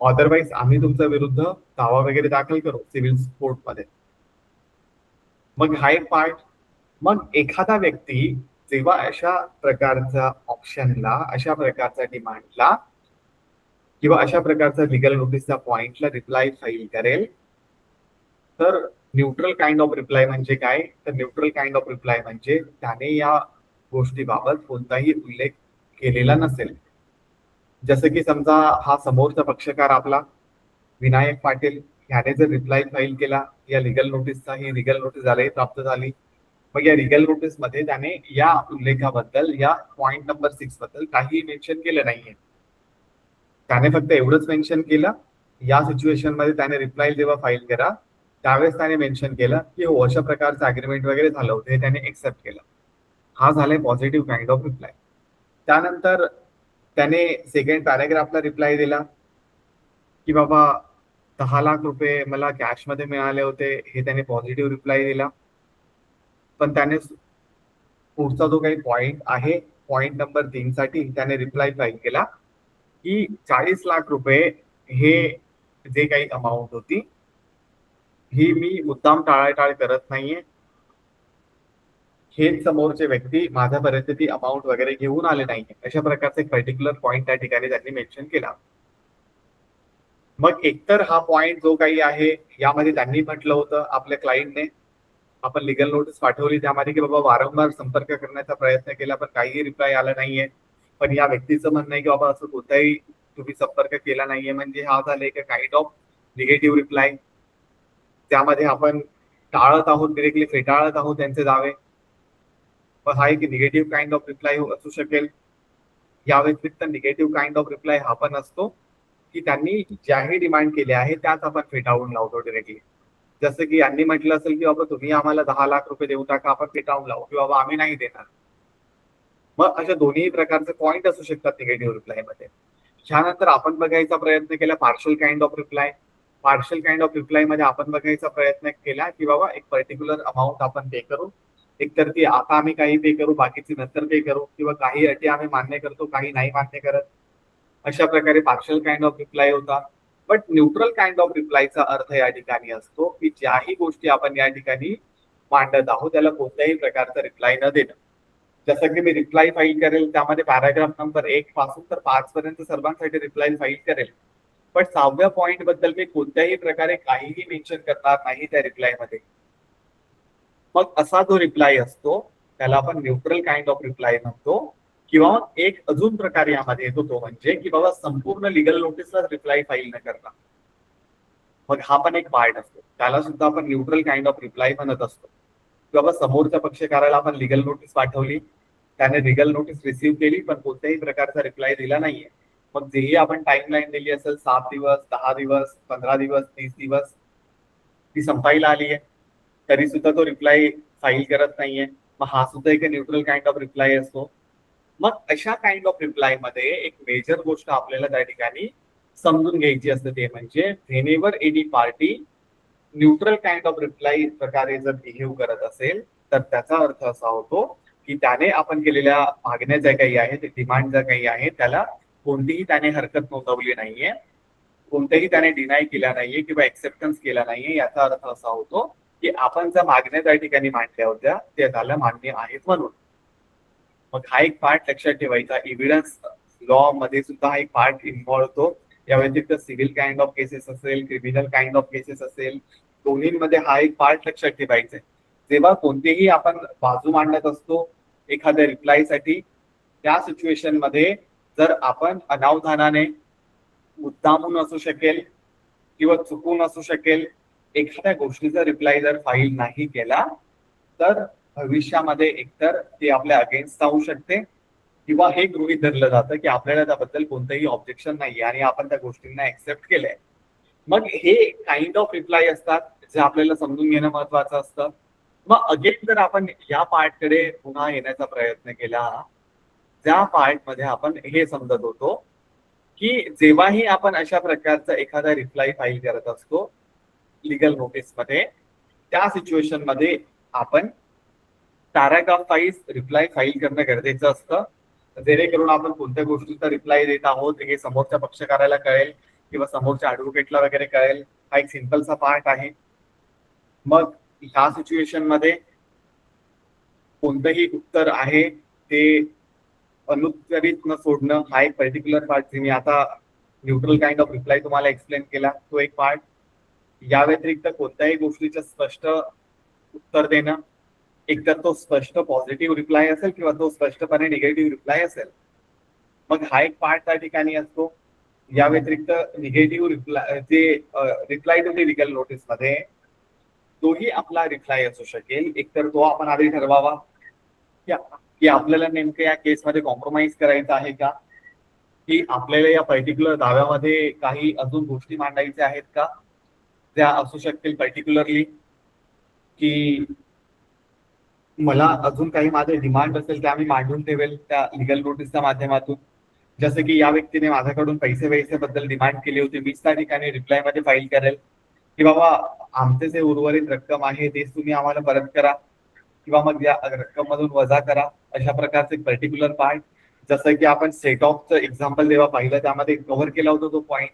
अदरवाईज आम्ही तुमच्या विरुद्ध दावा वगैरे दाखल करू सिव्हिल कोर्टमध्ये. मग हा एक पार्ट. मग एखादा व्यक्ती जेव्हा अशा प्रकारचा ऑप्शनला, अशा प्रकारचा डिमांडला किंवा अशा प्रकारचा लिगल नोटीसच्या पॉइंटला रिप्लाय फाईल करेल, तर न्यूट्रल काइंड ऑफ रिप्लाय म्हणजे काय? तर न्यूट्रल काइंड ऑफ रिप्लाय म्हणजे त्याने या गोष्टीबाबत कोणताही उल्लेख केलेला नसेल. जसं की समजा हा समोरचा पक्षकार आपला विनायक पाटील ह्याने जर रिप्लाय फाईल केला या लिगल नोटीसचा, ही लिगल नोटीस झाली, प्राप्त झाली. मग या लिगल नोटीस मध्ये त्याने या उल्लेखाबद्दल, या पॉइंट नंबर 6 बद्दल काही मेन्शन केलं नाहीये. त्याने फक्त एवढंच मेन्शन केलं, या सिच्युएशन मध्ये त्याने रिप्लाय जेव्हा फाईल केला त्यावेळेस त्याने मेन्शन केलं की हो अशा प्रकारचं अग्रीमेंट वगैरे झालं होतं, हे त्याने एक्सेप्ट केलं. हा झालाय पॉझिटिव्ह काइंड ऑफ रिप्लाय. त्यानंतर त्याने सेकंड पॅराग्राफला रिप्लाय दिला की बाबा 10 लाख रुपये मला कॅश मध्ये मिळाले होते, हे त्याने पॉझिटिव्ह रिप्लाय दिला. पण त्याने पुढचा जो काही पॉइंट आहे, पॉइंट नंबर 3 साठी त्याने रिप्लाय फाईल केला की 40 लाख रुपये हे जे काही अमाऊंट होती ही मी मुद्दाम टाळाटाळ करत नाहीये. हेच समोरचे व्यक्ती माझ्यापर्यंत ती अमाऊंट वगैरे घेऊन आले नाहीये. अशा प्रकारचा एक पर्टिक्युलर पॉइंट त्या ठिकाणी त्यांनी मेन्शन केला. मग एकतर हा पॉइंट जो काही आहे यामध्ये त्यांनी म्हटलं होतं आपल्या क्लायंटने, आपण लिगल नोटीस पाठवली त्यामध्ये की बाबा वारंवार संपर्क करण्याचा प्रयत्न केला पण काहीही रिप्लाय आला नाहीये. पण या व्यक्तीचं म्हणणं आहे की बाबा असं कोणताही तुम्ही संपर्क केला नाहीये म्हणजे हा झाला एक काइंड ऑफ निगेटिव्ह रिप्लाय. त्यामध्ये आपण टाळत आहोत, डिरेक्टली फेटाळत आहोत त्यांचे दावे. पण हा एक निगेटिव्ह काइंड ऑफ रिप्लाय असू शकेल. या व्यतिरिक्त निगेटिव्ह काइंड ऑफ रिप्लाय हा पण असतो की त्यांनी ज्याही डिमांड केल्या आहे त्याच आपण फेटाळून लावतो डिरेक्टली. जसं की यांनी म्हटलं असेल की बाबा तुम्ही आम्हाला 10 लाख रुपये देऊ टाका, आपण फेटाळून लावू, की बाबा आम्ही नाही देणार. मग अशा दोन्ही प्रकारचे पॉइंट असू शकतात निगेटिव्ह रिप्लाय मध्ये. त्यानंतर आपण बघायचा प्रयत्न केला partial kind of reply. Partial kind of reply मध्ये आपण बघायचा प्रयत्न केला की बाबा एक पर्टिक्युलर अमाऊंट आपण पे करू, एकतर ती आता आम्ही काही पे करू, बाकीची नंतर पे करू, किंवा काही अटी आम्ही मान्य करतो, काही नाही मान्य करत. अशा प्रकारे पार्शल काइंड ऑफ रिप्लाय होता. बट न्यूट्रल काइंड ऑफ रिप्लायचा अर्थ या ठिकाणी असतो की ज्याही गोष्टी आपण या ठिकाणी मांडत आहोत त्याला कोणत्याही प्रकारचा रिप्लाय न देणं. जसं की मी रिप्लाय फाईल करेल त्यामध्ये पॅराग्राफ नंबर 1 पासून तर 5 पर्यंत सर्वांसाठी रिप्लाय फाईल करेल, पण 6व्या पॉइंट बद्दल मी कोणत्याही प्रकारे काहीही मेन्शन करणार नाही त्या रिप्लाय मध्ये. मग असा जो रिप्लाय असतो त्याला आपण न्यूट्रल काइंड ऑफ रिप्लाय म्हणतो. किंवा एक अजून प्रकार यामध्ये येतो तो म्हणजे की बाबा संपूर्ण लिगल नोटीसला रिप्लाय फाईल न करणं. मग हा पण एक पार्ट असतो, त्याला सुद्धा आपण न्यूट्रल काइंड ऑफ रिप्लाय म्हणत असतो. बाबा समोरच्या पक्षकाराला आपण लिगल नोटीस पाठवली, त्याने लिगल नोटीस रिसीव्ह केली पण कोणत्याही प्रकारचा रिप्लाय दिला नाहीये. मग जेही आपण टाइमलाईन दिली असेल 7 दिवस, 10 दिवस, 15 दिवस, 30 दिवस ती संपायला आली आहे तरी सुद्धा तो रिप्लाय फाईल करत नाहीये. मग हा सुद्धा एक न्यूट्रल काइंड ऑफ रिप्लाय असतो. मग अशा काइंड ऑफ रिप्लाय मध्ये एक मेजर गोष्ट आपल्याला त्या ठिकाणी समजून घ्यायची असते ते म्हणजे whenever any party neutral kind of reply प्रकारे जर बिहेव करत असेल तर त्याचा अर्थ असा होतो की त्याने आपण केलेल्या मागण्या ज्या काही आहेत, डिमांड ज्या काही आहेत त्याला कोणतीही त्याने हरकत नोंदवली नाहीये, कोणत्याही त्याने डिनाय केला नाहीये किंवा एक्सेप्टन्स केला नाहीये. याचा अर्थ असा होतो की आपण ज्या मागण्या त्या ठिकाणी मांडल्या होत्या त्या त्याला मान्य आहेत म्हणून. मग हा एक पार्ट लक्षात ठेवायचा. एव्हिडन्स लॉ मध्ये सुद्धा हा एक पार्ट इन्व्हॉल्व होतो. या व्यतिरिक्त सिव्हिल काइंड ऑफ केसेस असेल, क्रिमिनल काइंड ऑफ केसेस असेल, दोन्हीमध्ये हा एक पार्ट लक्षात ठेवायचा आहे. जेव्हा कोणतेही आपण बाजू मांडत असतो एखाद्या रिप्लाय साठी, त्या सिच्युएशन मध्ये जर आपण अनावधानाने, मुद्दामून असू शकेल किंवा चुकून असू शकेल, एखाद्या गोष्टीचा रिप्लाय जर फाईल नाही केला तर भविष्यामध्ये एकतर ते आपल्या अगेन्स्ट जाऊ शकते किंवा हे गृहीत धरलं जातं की आपल्याला त्याबद्दल कोणतंही ऑब्जेक्शन नाही आणि आपण त्या गोष्टींना एक्सेप्ट केलंय. मग हे काइंड ऑफ रिप्लाय असतात जे आपल्याला समजून घेणं महत्वाचं असतं. मग अगेन जर आपण या पार्टकडे पुन्हा येण्याचा प्रयत्न केला, ज्या पार्ट मध्ये आपण हे समजत होतो की जेव्हाही आपण अशा प्रकारचा एखादा रिप्लाय फाईल करत असतो लिगल नोटीस मध्ये, त्या सिच्युएशन मध्ये आपण पॅराग्राफ वाईज रिप्लाय फाईल करणं गरजेचं असतं, जेणेकरून आपण कोणत्या गोष्टीचा रिप्लाय देत आहोत हे समोरच्या पक्षकाराला कळेल किंवा समोरच्या ऍडव्होकेटला वगैरे कळेल. हा एक सिंपलचा पार्ट आहे. मग ह्या सिच्युएशन मध्ये कोणतंही उत्तर आहे ते अनुत्तरित न सोडणं हा एक पर्टिक्युलर पार्ट जे मी आता न्यूट्रल काइंड ऑफ रिप्लाय तुम्हाला एक्सप्लेन केला तो एक पार्ट. या व्यतिरिक्त कोणत्याही गोष्टीचं स्पष्ट उत्तर देणं, एकतर तो स्पष्ट पॉझिटिव्ह रिप्लाय असेल किंवा तो स्पष्टपणे निगेटिव्ह रिप्लाय असेल, मग हा एक पार्ट त्या ठिकाणी असतो. या व्यतिरिक्त निगेटिव्ह रिप्लाय जे reply to the legal notice मध्ये तोही आपला रिप्लाय असू शकेल. एकतर तो आपण आधी ठरवावा की आपल्याला नेमकं या केसमध्ये कॉम्प्रोमाइज करायचं आहे का, की आपल्याला या पर्टिक्युलर दाव्यामध्ये काही अजून गोष्टी मांडायच्या आहेत का. त्या असू शकतील पर्टिक्युलरली की मला अजून काही माझे डिमांड असेल त्या मी मांडून ठेवेल त्या लिगल नोटीसच्या माध्यमातून. जसं की या व्यक्तीने माझ्याकडून पैसे बद्दल डिमांड केली होती, मीच त्या ठिकाणी रिप्लाय मध्ये फाईल करेल की बाबा आमचे जे उर्वरित रक्कम आहे तेच तुम्ही आम्हाला परत करा. किंवा मग या रक्कम मधून वजा करा, अशा प्रकारचे एक पर्टिक्युलर पार्ट. जसं की आपण सेट ऑफचं एक्झाम्पल जेव्हा पाहिलं त्यामध्ये कव्हर केला होता तो पॉईंट,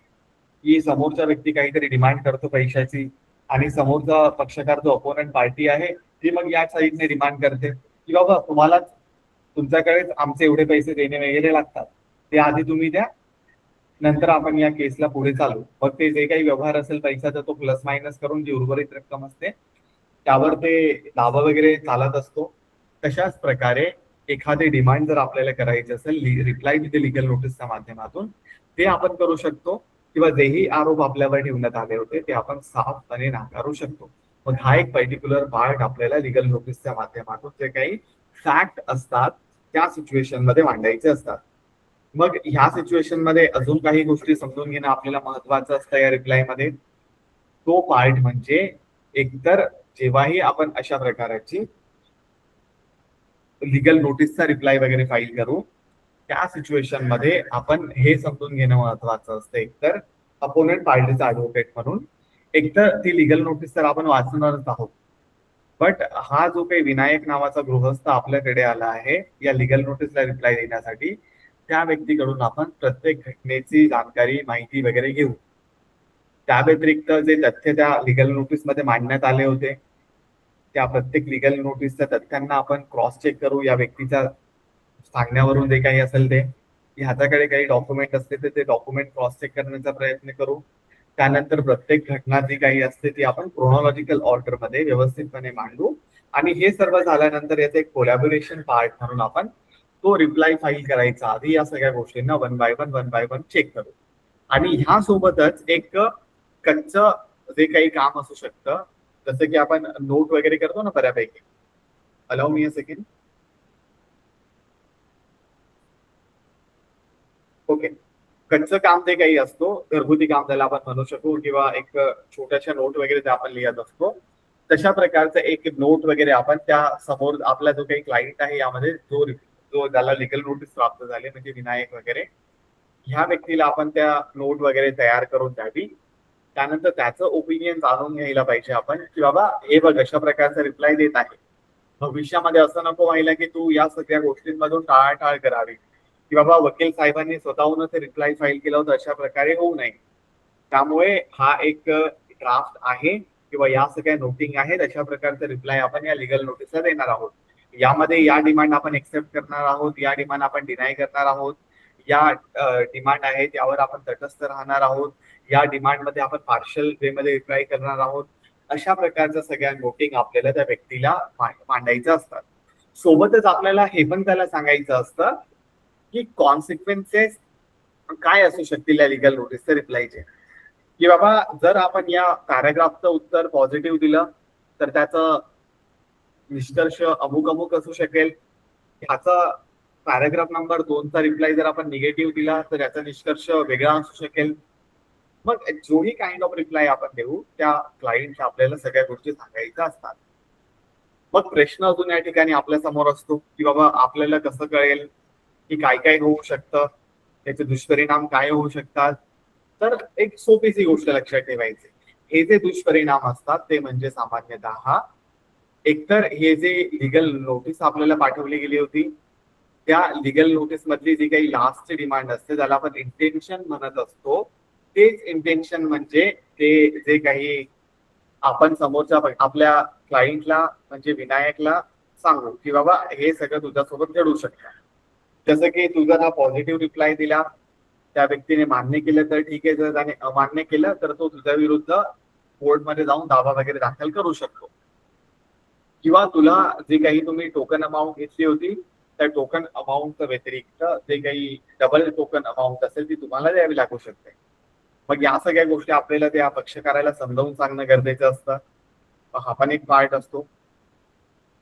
की समोरचा व्यक्ती काहीतरी डिमांड करतो पैशाची आणि समोरचा पक्षकार जो अपोनंट पार्टी आहे ती मग या साईडने डिमांड करते की बाबा तुम्हाला तुमच्याकडेच आमचे एवढे पैसे देणे वगैरे लागतात, ते आधी तुम्ही द्या, नंतर आपण या केसला पुढे चालू. मग ते जे काही व्यवहार असेल पैशाचा तो प्लस मायनस करून जी उर्वरित रक्कम असते त्यावर ते दावा वगैरे चालत असतो. तशाच प्रकारे एखादी डिमांड जर आपल्याला करायची असेल रिप्लाय टू द लिगल नोटीसच्या माध्यमातून, ते आपण करू शकतो किंवा जेही आरोप आपल्यावर ठेवण्यात आले होते ते आपण साफपणे नाकारू शकतो. मग हा एक पर्टिक्युलर पार्ट आपल्याला लिगल नोटीसच्या माध्यमातून जे काही फॅक्ट असतात त्या सिच्युएशन मध्ये मांडायचे असतात. मग ह्या सिच्युएशन मध्ये अजून काही गोष्टी समजून घेणं आपल्याला महत्वाचं असतं या रिप्लाय मध्ये. तो पार्ट म्हणजे एकतर जेव्हाही आपण अशा प्रकारची लिगल नोटीसचा रिप्लाय वगैरे फाईल करू त्या सिच्युएशन मध्ये आपण हे समजून घेणं महत्वाचं असतं, एकतर अपोनंट पार्टीचा ऍडव्होकेट म्हणून एकतर ती लिगल नोटीस तर आपण वाचणारच आहोत, बट हा जो काही विनायक नावाचा गृहस्थ आपल्याकडे आला आहे या लिगल नोटीसला रिप्लाय देण्यासाठी, त्या व्यक्तीकडून आपण प्रत्येक घटनेची जानकारी माहिती वगैरे घेऊ. त्या व्यतिरिक्त जे तथ्य त्या लिगल नोटीस मध्ये मांडण्यात आले होते त्या प्रत्येक लिगल नोटीसच्या तथ्यांना आपण क्रॉस चेक करू. या व्यक्तीच्या सांगण्यावरून जे काही असेल ते, ह्याच्याकडे काही डॉक्युमेंट असते तर ते डॉक्युमेंट क्रॉस चेक करण्याचा प्रयत्न करू. त्यानंतर प्रत्येक घटना जी काही असते ती आपण क्रोनॉलॉजिकल ऑर्डर मध्ये व्यवस्थितपणे मांडू आणि हे सर्व झाल्यानंतर याचं एक कोलॅबोरेशन पार्ट म्हणून आपण तो रिप्लाय फाईल करायचा आधी या सगळ्या गोष्टींना वन बाय वन चेक करू. आणि ह्या सोबतच एक कच्च जे काही काम असू शकतं, जसं की आपण नोट वगैरे करतो ना बऱ्यापैकी. Allow me a second. Okay. कच्चं काम जे काही असतो, घरगुती काम त्याला आपण म्हणू शकू किंवा एक छोट्याशा नोट वगैरे जे आपण लिहित असतो, तशा प्रकारचं एक नोट वगैरे आपण त्या समोर आपला जो काही क्लायंट आहे यामध्ये जो जो ज्याला लिगल नोटीस प्राप्त झाली म्हणजे विनायक वगैरे, ह्या व्यक्तीला आपण त्या नोट वगैरे तयार करून द्यावी. त्यानंतर त्याचं ओपिनियन जाणून घ्यायला पाहिजे आपण की बाबा हे बघ अशा प्रकारचा रिप्लाय देत आहे, भविष्यामध्ये असं नको व्हायला की तू या सगळ्या गोष्टींमधून टाळाटाळ करावी की बाबा वकील साहेबांनी स्वतःहूनच रिप्लाय फाईल केला होता, अशा प्रकारे होऊ नये. त्यामुळे हा एक ड्राफ्ट आहे किंवा या सगळ्या नोटिंग आहेत, अशा प्रकारचा रिप्लाय आपण या लिगल नोटीसला देणार आहोत. यामध्ये या डिमांड आपण एक्सेप्ट करणार आहोत, या डिमांड आपण डिनाय करणार आहोत, या डिमांड आहे त्यावर आपण तटस्थ राहणार आहोत, या डिमांड मध्ये आपण पार्शल वे मध्ये रिप्लाय करणार आहोत. अशा प्रकारच्या सगळ्या नोटिंग आपल्याला त्या व्यक्तीला मांडायचं असतात. सोबतच आपल्याला हे पण त्याला सांगायचं असतं की कॉन्सिक्वेन्सेस काय असू शकतील या लिगल नोटीसचे रिप्लायचे, की बाबा जर आपण या पॅराग्राफचं उत्तर पॉझिटिव्ह दिलं तर त्याचं निष्कर्ष अमुक अमुक असू शकेल. ह्याचा पॅराग्राफ नंबर 2चा रिप्लाय जर आपण निगेटिव्ह दिला तर याचा निष्कर्ष वेगळा असू शकेल. मग जोही काइंड ऑफ रिप्लाय आपण देऊ त्या क्लायंटला आपल्याला सगळ्या गोष्टी सांगायच्या असतात. मग प्रश्न अजून या ठिकाणी आपल्या समोर असतो की बाबा आपल्याला कसं कळेल की काय काय होऊ शकतं, त्याचे दुष्परिणाम काय होऊ शकतात. तर एक सोपीशी गोष्ट लक्षात ठेवायची, हे जे दुष्परिणाम असतात ते म्हणजे सामान्यतः एकतर हे जे लिगल नोटीस आपल्याला पाठवली गेली होती त्या लिगल नोटीस मधली जी काही लास्टची डिमांड असते ज्याला आपण इंटेन्शन म्हणत असतो, तेच इंटेन्शन म्हणजे ते जे काही आपण समोरच्या आपल्या क्लायंटला म्हणजे विनायकला सांगू की बाबा हे सगळं तुझ्यासोबत घडू शकतं. जसं की तुझा हा पॉझिटिव्ह रिप्लाय दिला, त्या व्यक्तीने मान्य केलं तर ठीक आहे, जर त्याने अमान्य केलं तर तो तुझ्या विरुद्ध कोर्टमध्ये जाऊन दावा वगैरे दाखल करू शकतो. किंवा तुला जे काही तुम्ही टोकन अमाऊंट घेतली होती त्या टोकन अमाऊंटच्या व्यतिरिक्त जे काही डबल टोकन अमाऊंट असेल ती तुम्हाला द्यावी लागू शकते. मग या सगळ्या गोष्टी आपल्याला त्या पक्षकाराला समजावून सांगणं गरजेचं असतं. हा पण एक पार्ट असतो.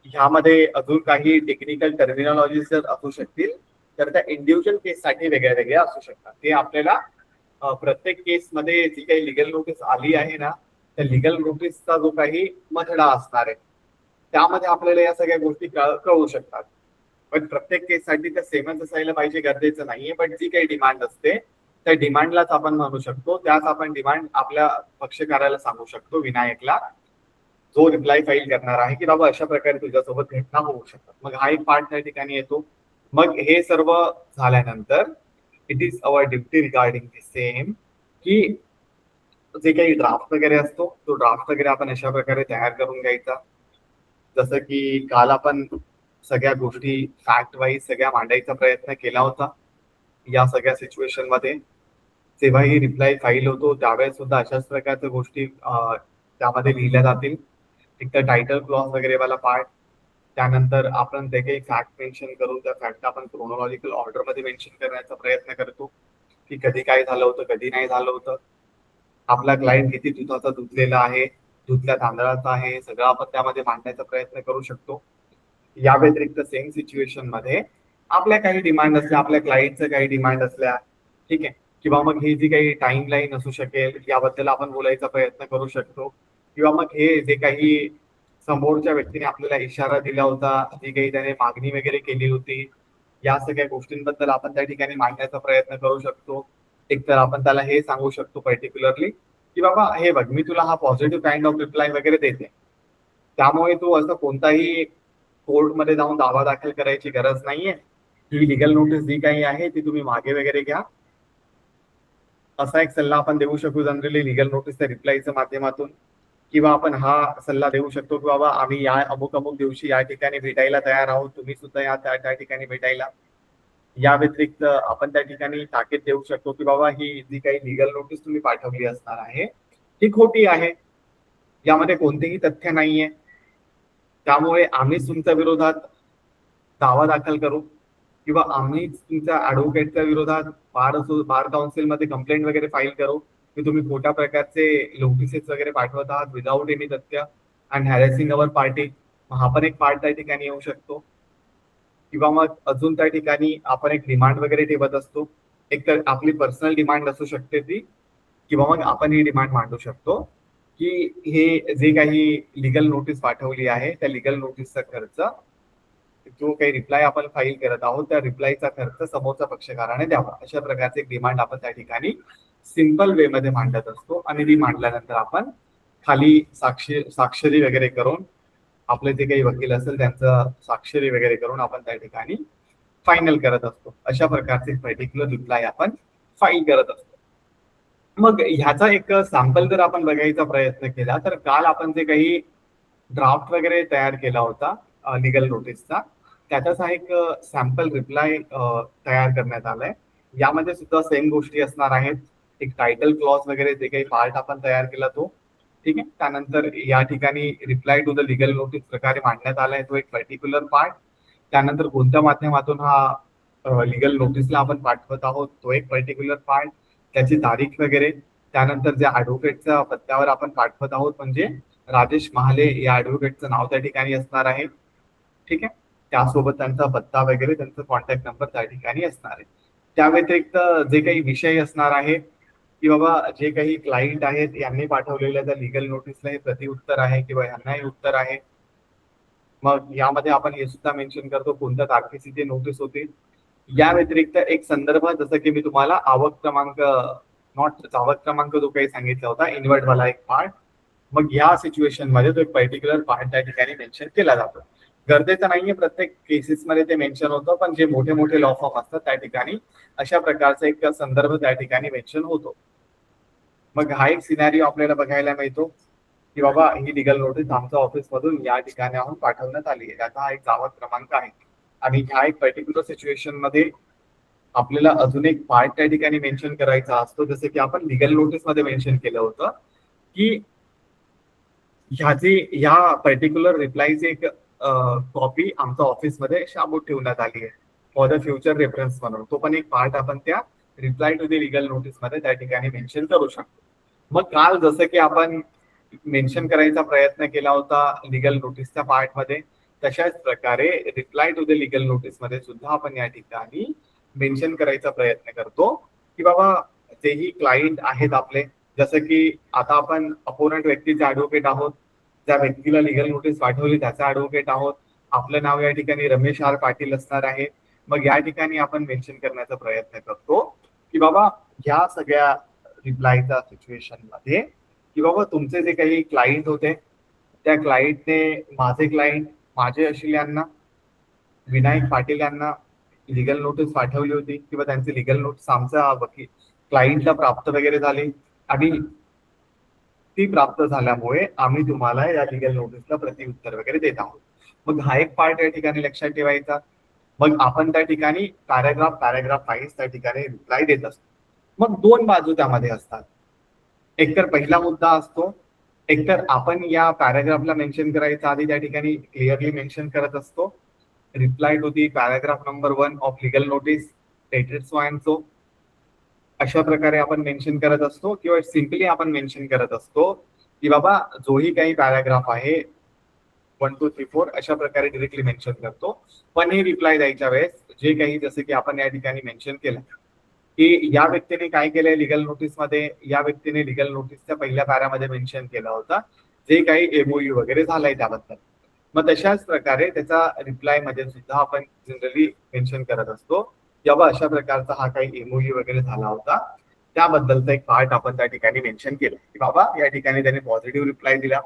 ह्यामध्ये अजून काही टेक्निकल टर्मिनॉलॉजी जर असू शकतील तर त्या इंडिव्हिज्युअल केससाठी वेगळ्या वेगळ्या असू शकतात. ते आपल्याला प्रत्येक केसमध्ये जी काही लिगल नोटीस आली आहे ना त्या लिगल नोटीसचा जो काही मथडा असणार आहे त्यामध्ये आपल्याला या सगळ्या गोष्टी कळू शकतात. पण प्रत्येक केससाठी त्या सेमच असायला पाहिजे गरजेचं नाहीये, पण जी काही डिमांड असते त्या डिमांडलाच आपण म्हणू शकतो, त्याच आपण डिमांड आपल्या पक्षकाराला सांगू शकतो विनायकला जो रिप्लाय फाईल करणार आहे की बाबा अशा प्रकारे तुझ्यासोबत घटना होऊ शकतात. मग हा एक पार्ट त्या ठिकाणी येतो. मग हे सर्व झाल्यानंतर it is our duty regarding the same की जे काही ड्राफ्ट वगैरे असतो तो ड्राफ्ट वगैरे आपण अशा प्रकारे तयार करून घ्यायचा. जसं की काल आपण सगळ्या गोष्टी फॅक्ट वाईज सगळ्या मांडायचा प्रयत्न केला होता या सगळ्या सिच्युएशन मध्ये. जेव्हाही रिप्लाय फाईल होतो त्यावेळेस सुद्धा अशाच प्रकारच्या गोष्टी त्यामध्ये लिहिल्या जातील. एक तर टायटल क्लॉज वगैरे वाला पार्ट, त्यानंतर आपण ते काही फॅक्ट मेन्शन करू, त्या फॅक्ट आपण क्रोनॉलॉजिकल ऑर्डर मध्ये मेन्शन करण्याचा प्रयत्न करतो की कधी काय झालं होतं, कधी नाही झालं होतं, आपला क्लायंट किती दुधाचा धुतलेला आहे, धुतल्या तांदळाचा आहे, सगळं आपण त्यामध्ये मांडण्याचा प्रयत्न करू शकतो. या व्यतिरिक्त सेम सिच्युएशन मध्ये आपल्या काही डिमांड असल्या, आपल्या क्लायंटचं काही डिमांड असल्या, ठीक आहे, किंवा मग ही जी काही टाइम लाईन असू शकेल याबद्दल आपण बोलायचा प्रयत्न करू शकतो. किंवा मग हे जे काही समोरच्या व्यक्तीने आपल्याला इशारा दिला होता, जी काही त्याने मागणी वगैरे केली होती, या सगळ्या गोष्टींबद्दल आपण त्या ठिकाणी मांडण्याचा प्रयत्न करू शकतो. एकतर आपण त्याला हे सांगू शकतो पर्टिक्युलरली की बाबा हे बघ, मी तुला हा पॉझिटिव्ह काइंड ऑफ रिप्लाय वगैरे देते, त्यामुळे तू असं कोणताही कोर्टमध्ये जाऊन दावा दाखल करायची गरज नाहीये. ही लिगल नोटीस जी काही आहे ती तुम्ही मागे वगैरे घ्या. असा एक सल्ला आपण देऊ शकतो जनरली लिगल नोटीसच्या रिप्लायच्या माध्यमातून. किंवा आपण हा सल्ला देऊ शकतो की बाबा आम्ही या अमुक अमुक दिवशी या ठिकाणी भेटायला तयार आहोत, तुम्ही सुद्धा या त्या ठिकाणी भेटायला. या व्यतिरिक्त आपण त्या ठिकाणी ताकीद देऊ शकतो की बाबा ही जी काही लिगल नोटीस तुम्ही पाठवली असणार आहे ती खोटी आहे, यामध्ये कोणतेही तथ्य नाहीये, त्यामुळे आम्हीच तुमच्या विरोधात दावा दाखल करू किंवा आम्हीच तुमच्या ऍडव्होकेटच्या विरोधात बार काउन्सिलमध्ये कंप्लेंट वगैरे फाईल करू की तुम्ही खोट्या प्रकारचे नोटिसेस वगैरे पाठवत आहात विदाऊट एनी तथ्य अँड हॅरेसिंग अवर पार्टी. हा पण एक पार्ट त्या ठिकाणी येऊ शकतो. किंवा मग अजून त्या ठिकाणी आपण एक डिमांड वगैरे ठेवत असतो, एक तर आपली पर्सनल डिमांड असू शकते ती, किंवा मग आपण ही डिमांड मांडू शकतो की हे जे काही लिगल नोटीस पाठवली आहे त्या लिगल नोटीसचा खर्च, जो काही रिप्लाय आपण फाईल करत आहोत त्या रिप्लायचा खर्च समोरच्या पक्षकाराने द्यावा. अशा प्रकारचे एक डिमांड आपण त्या ठिकाणी सिंपल वे मध्ये मांडत असतो. आणि ती मांडल्यानंतर आपण खाली साक्षरी वगैरे करून, आपले जे काही वकील असेल त्यांचं स्वाक्षरी वगैरे करून आपण त्या ठिकाणी फायनल करत असतो. अशा प्रकारचे पर्टिक्युलर रिप्लाय आपण फाईल करत असतो. मग ह्याचा एक सॅम्पल जर आपण बघायचा प्रयत्न केला तर काल आपण जे काही ड्राफ्ट वगैरे तयार केला होता लिगल नोटीसचा, त्याचाच एक सॅम्पल रिप्लाय तयार करण्यात आलाय. यामध्ये सुद्धा सेम गोष्टी असणार आहेत. एक टायटल क्लॉज वगैरे जे काही पार्ट आपण तयार केला तो, ठीक आहे. त्यानंतर या ठिकाणी reply to the legal notice प्रकारे मांडण्यात आलाय तो एक पर्टिक्युलर पार्ट. त्यानंतर कोणत्या माध्यमातून हा लिगल नोटीसला आपण पाठवत आहोत तो एक पर्टिक्युलर पार्ट, त्याची तारीख वगैरे. त्यानंतर ज्या ऍडव्होकेटच्या पत्त्यावर आपण पाठवत आहोत म्हणजे राजेश महाले या ऍडव्होकेटचं नाव त्या ठिकाणी असणार आहे, ठीक आहे. त्यासोबत त्यांचा पत्ता वगैरे, त्यांचा कॉन्टॅक्ट नंबर त्या ठिकाणी असणार आहे. त्या व्यतिरिक्त जे काही विषय असणार आहे की बाबा जे काही क्लायंट आहेत यांनी पाठवलेल्या त्या लिगल नोटीसला हे प्रतिउत्तर आहे किंवा यांना हे उत्तर आहे. मग यामध्ये आपण हे सुद्धा मेन्शन करतो कोणत्या तारखेची ती नोटीस होती. या व्यतिरिक्त एक संदर्भ, जसं की मी तुम्हाला आवक क्रमांक जो काही सांगितला होता इन्व्हर्ट वाला एक पार्ट, मग या सिच्युएशन मध्ये तो एक पर्टिक्युलर पार्ट त्या ठिकाणी मेन्शन केला जातो. गरजेचं नाहीये प्रत्येक केसेस मध्ये ते मेन्शन होतं, पण जे मोठे मोठे लॉ फॉर्म असतात त्या ठिकाणी अशा प्रकारचा एक संदर्भ त्या ठिकाणी मेन्शन होतो. मग हा एक सिनॅरिओ आपल्याला बघायला मिळतो की बाबा ही लिगल नोटीस आमच्या ऑफिस मधून या ठिकाणाहून पाठवण्यात आली आहे, त्याचा हा एक दावा क्रमांक आहे. आणि ह्या एक पर्टिक्युलर सिच्युएशन मध्ये आपल्याला अजून एक पार्ट त्या ठिकाणी मेन्शन करायचा असतो, जसं की आपण लिगल नोटीस मध्ये मेन्शन केलं होतं की ह्या पर्टिक्युलर रिप्लायची एक कॉपी आमच्या ऑफिसमध्ये शाबूत ठेवण्यात आली आहे फॉर द फ्युचर रेफरन्स म्हणून. तो पण एक पार्ट आपण त्या reply to the legal notice मध्ये त्या ठिकाणी मेन्शन करू शकतो. मग काल जसं की आपण मेन्शन करायचा प्रयत्न केला होता लिगल नोटीसच्या पार्ट मध्ये, तशाच प्रकारे reply to the legal notice मध्ये सुद्धा आपण या ठिकाणी मेन्शन करायचा प्रयत्न करतो की बाबा जेही क्लायंट आहेत आपले, जसं की आता आपण अपोनंट व्यक्तीचे ऍडव्होकेट आहोत, ज्या व्यक्तीला लिगल नोटीस पाठवली त्याचा ऍडव्होकेट आहोत, आपलं नाव या ठिकाणी रमेश आर पाटील असणार आहे. मग या ठिकाणी आपण मेन्शन करण्याचा प्रयत्न करतो की बाबा ह्या सगळ्या रिप्लायच्या सिच्युएशन मध्ये की बाबा तुमचे जे काही क्लायंट होते त्या क्लायंटने माझे क्लायंट माझे अशिल यांना विनायक पाटील यांना लिगल नोटीस पाठवली होती किंवा त्यांची लिगल नोटीस आमच्या वकील क्लायंटला प्राप्त वगैरे झाली आणि ती प्राप्त झाल्यामुळे आम्ही तुम्हाला या लिगल नोटीसला प्रतिउत्तर वगैरे देत आहोत. मग हा एक पार्ट या ठिकाणी लक्षात ठेवायचा. मग आपण त्या ठिकाणी पॅराग्राफ वाईज त्या ठिकाणी रिप्लाय देत असतो. मग दोन बाजू त्यामध्ये असतात. एकतर पहिला मुद्दा असतो, एकतर आपण या पॅराग्राफला मेन्शन करायचा आधी त्या ठिकाणी क्लिअरली मेन्शन करत असतो, reply to the paragraph number 1 of legal notice dated so and so, अशा प्रकारे आपण मेन्शन करत असतो किंवा सिम्पली आपण मेन्शन करत असतो की बाबा जोही काही पॅराग्राफ आहे 1 2 3 4 अशा प्रकारे डिरेक्टली मेन्शन करतो. पण हे रिप्लाय द्यायच्या वेळेस जे काही जसं की आपण या ठिकाणी मेन्शन केलं की या व्यक्तीने काय केलंय लिगल नोटीस मध्ये, या व्यक्तीने लिगल नोटीसच्या पहिल्या पॅरामध्ये मेन्शन केला होता जे काही एमओयू वगैरे झालाय त्याबद्दल. मग तशाच प्रकारे त्याचा रिप्लाय मध्ये सुद्धा आपण जनरली मेन्शन करत असतो किंवा अशा प्रकारचा हा काही एमओयू वगैरे झाला होता त्याबद्दलचा एक पार्ट आपण त्या ठिकाणी मेन्शन केलं की बाबा या ठिकाणी त्यांनी पॉझिटिव्ह रिप्लाय दिला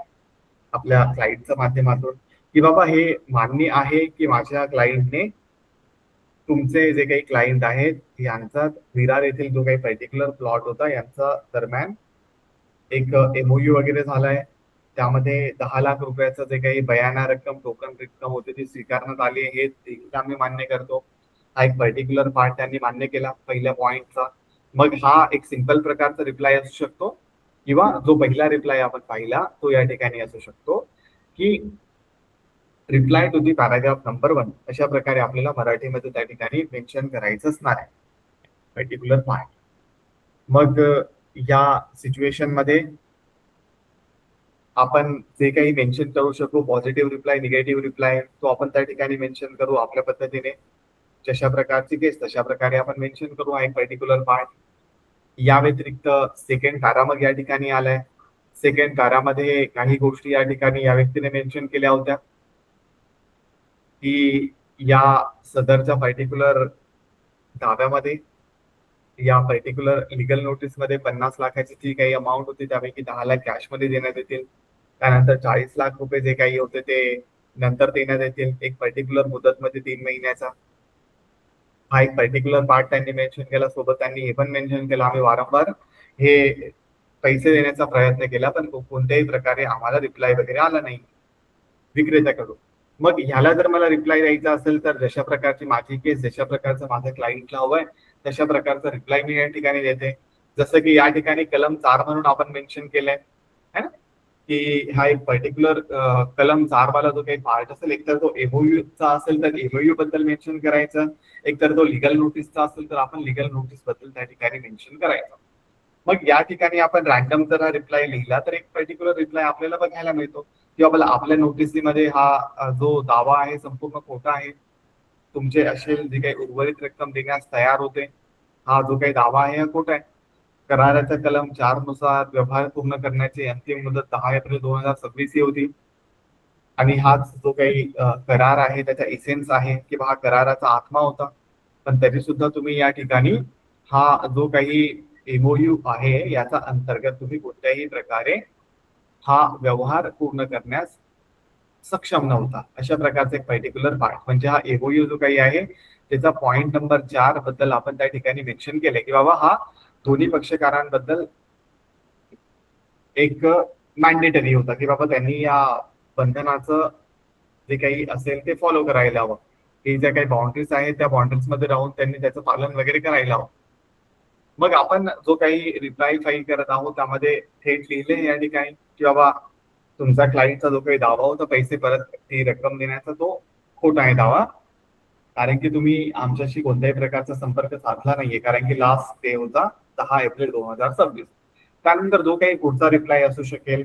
आपल्या क्लायंटच्या माध्यमातून की बाबा हे मान्य आहे की माझ्या क्लायंटने तुमचे जे काही क्लायंट आहेत यांचा विरार येथील जो काही पर्टिक्युलर प्लॉट होता यांचा दरम्यान एक एमओयू वगैरे झालाय, त्यामध्ये 10 लाख रुपयाचं जे काही बयाना रक्कम टोकन रक्कम होती ती स्वीकारण्यात आली हे देखील आम्ही मान्य करतो. हा एक पर्टिक्युलर पार्ट त्यांनी मान्य केला पहिल्या पॉइंटचा. मग हा एक सिंपल प्रकारचा रिप्लाय असू शकतो किंवा जो पहिला रिप्लाय आपण पाहिला तो या ठिकाणी असू शकतो की reply to the paragraph number 1 अशा प्रकारे आपल्याला मराठीमध्ये त्या ठिकाणी मेन्शन करायचं असणार आहे पर्टिक्युलर पार्ट. मग या सिच्युएशन मध्ये आपण जे काही मेन्शन करू शकू पॉझिटिव्ह रिप्लाय निगेटिव्ह रिप्लाय तो आपण त्या ठिकाणी मेन्शन करू आपल्या पद्धतीने, जशा प्रकारची केस तशा प्रकारे आपण मेन्शन करू हा एक पर्टिक्युलर पार्ट. या व्यतिरिक्त सेकंड पॅरा मग या ठिकाणी आलाय. सेकंड पॅरामध्ये काही गोष्टी या ठिकाणी या व्यक्तीने मेन्शन केल्या होत्या की या सदरच्या पर्टिक्युलर दाव्यामध्ये या पर्टिक्युलर लिगल नोटीस मध्ये 50 लाखाची जी काही अमाऊंट होती त्यापैकी 10 लाख कॅश मध्ये देण्यात येतील, त्यानंतर 40 लाख रुपये जे काही होते ते नंतर देण्यात येतील एक पर्टिक्युलर मुदत मध्ये 3 महिन्याचा. हा एक पर्टिक्युलर पार्ट त्यांनी मेन्शन केला. सोबत त्यांनी हे पण मेन्शन केलं आम्ही वारंवार हे पैसे देण्याचा प्रयत्न केला पण कोणत्याही प्रकारे आम्हाला रिप्लाय वगैरे आला नाही विक्रेत्याकडून. मग ह्याला जर मला रिप्लाय द्यायचा असेल तर जशा प्रकारची माझी केस जशा प्रकारचं माझ्या क्लायंटला हवंय तशा प्रकारचा रिप्लाय मी या ठिकाणी देते. जसं की या ठिकाणी कलम 4 म्हणून आपण मेन्शन केलंय है ना की हा एक पर्टिक्युलर कलम 4 वाला जो काही पार्ट असेल एकतर तो एमओयू चा असेल तर एमओयू बद्दल मेन्शन करायचं, एकतर तो लिगल नोटीसचा असेल तर आपण लिगल नोटीस बद्दल त्या ठिकाणी मेन्शन करायचं. मग या ठिकाणी आपण रॅन्डम जर हा रिप्लाय लिहिला तर एक पर्टिक्युलर रिप्लाय आपल्याला बघायला मिळतो किंवा आपल्या नोटीसमध्ये हा जो दावा आहे संपूर्ण खोटा आहे, तुमचे असेल जे काही उर्वरित रक्कम देण्यास तयार होते हा जो काही दावा आहे हा खोटा आहे. कराराच्या कलम 4 नुसार व्यवहार पूर्ण करण्याची अंतिम मुदत 10 एप्रिल 2026 ही होती आणि हाच जो काही करार आहे त्याचा इसेन्स आहे किंवा हा कराराचा आत्मा होता. पण तरी सुद्धा तुम्ही या ठिकाणी हा जो काही एमओयू आहे याचा अंतर्गत तुम्ही कोणत्याही प्रकारे हा व्यवहार पूर्ण करण्यास सक्षम नव्हता. अशा प्रकारचा एक पर्टिक्युलर पार्ट म्हणजे हा एमओयू जो काही आहे त्याचा पॉइंट नंबर 4 बद्दल आपण त्या ठिकाणी मेन्शन केलंय की बाबा हा दोन्ही पक्षकारांबद्दल एक मॅन्डेटरी होता की बाबा त्यांनी या बंधनाचं जे काही असेल ते फॉलो करायला हवं की ज्या काही बाउंड्रीज आहेत त्या बाउंड्रीज मध्ये राहून त्यांनी त्याचं पालन वगैरे करायला हवं. मग आपण जो काही रिप्लाय फाईल करत आहोत त्यामध्ये थेट लिहिले या ठिकाणी की बाबा तुमचा क्लायंटचा जो काही दावा होता पैसे परत ती रक्कम देण्याचा तो खोटा आहे दावा, कारण की तुम्ही आमच्याशी कोणत्याही प्रकारचा संपर्क साधला नाहीये कारण की लास्ट डे होता 10 एप्रिल 2026. त्यानंतर जो काही पुढचा रिप्लाय असू शकेल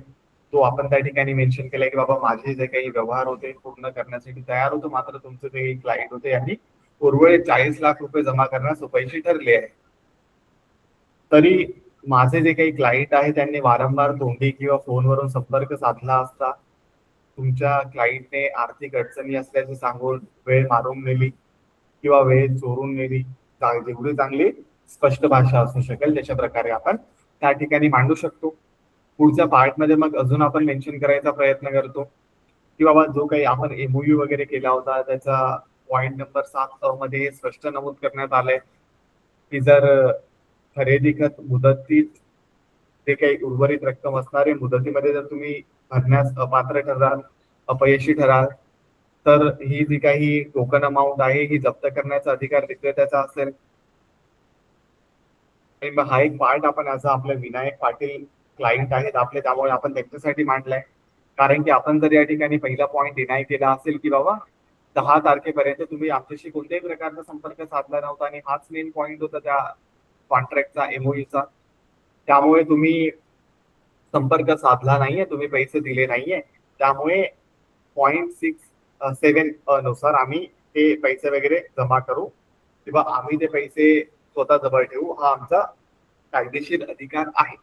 तो आपण त्या ठिकाणी मेन्शन केलाय की बाबा माझे जे काही व्यवहार होते पूर्ण करण्यासाठी तयार होतो मात्र तुमचे जे काही क्लायंट होते यांनी उर्वरित 40 लाख रुपये जमा करण्यास अपयशी ठरले आहे. तरी माझे जे काही क्लायंट आहे त्यांनी वारंवार तोंडी किंवा फोनवरून संपर्क साधला असता तुमच्या क्लायंटने आर्थिक अडचणी असल्याचे सांगून वेळ मारून नेली किंवा वेळ चोरून नेली, जेवढी चांगली स्पष्ट भाषा असू शकेल त्याच्या प्रकारे आपण त्या ठिकाणी मांडू शकतो. पुढच्या पार्टमध्ये मग अजून आपण मेन्शन करायचा प्रयत्न करतो की बाबा जो काही आपण एमओयू वगैरे केला होता त्याचा पॉइंट नंबर 7 मध्ये हे स्पष्ट नमूद करण्यात आलंय की जर खरेदी खत मुदतीत जे काही उर्वरित रक्कम असणारे मुदतीमध्ये जर तुम्ही भरण्यास अपात्र ठराल, अपयशी ठराल, तर ही जी काही टोकन अमाऊंट आहे ही जप्त करण्याचा अधिकार विक्रेत्याचा असेल. आणि मग हा एक पार्ट आपण आपले विनायक पाटील क्लायंट आहेत आपले, त्यामुळे आपण त्यांच्यासाठी मांडलाय. कारण की आपण जर या ठिकाणी पहिला पॉईंट डिनाय केला असेल की बाबा 10 तारखेपर्यंत तुम्ही आमच्याशी कोणत्याही प्रकारचा संपर्क साधला नव्हता आणि हाच मेन पॉईंट होता त्या कॉन्ट्रॅक्टचा, एमओयूचा, त्यामुळे तुम्ही संपर्क साधला नाहीये, तुम्ही पैसे दिले नाहीये, त्यामुळे 0.67 नुसार आम्ही ते पैसे वगैरे जमा करू किंवा आम्ही ते पैसे स्वतः जवळ ठेवू, हा आमचा कायदेशीर अधिकार आहे.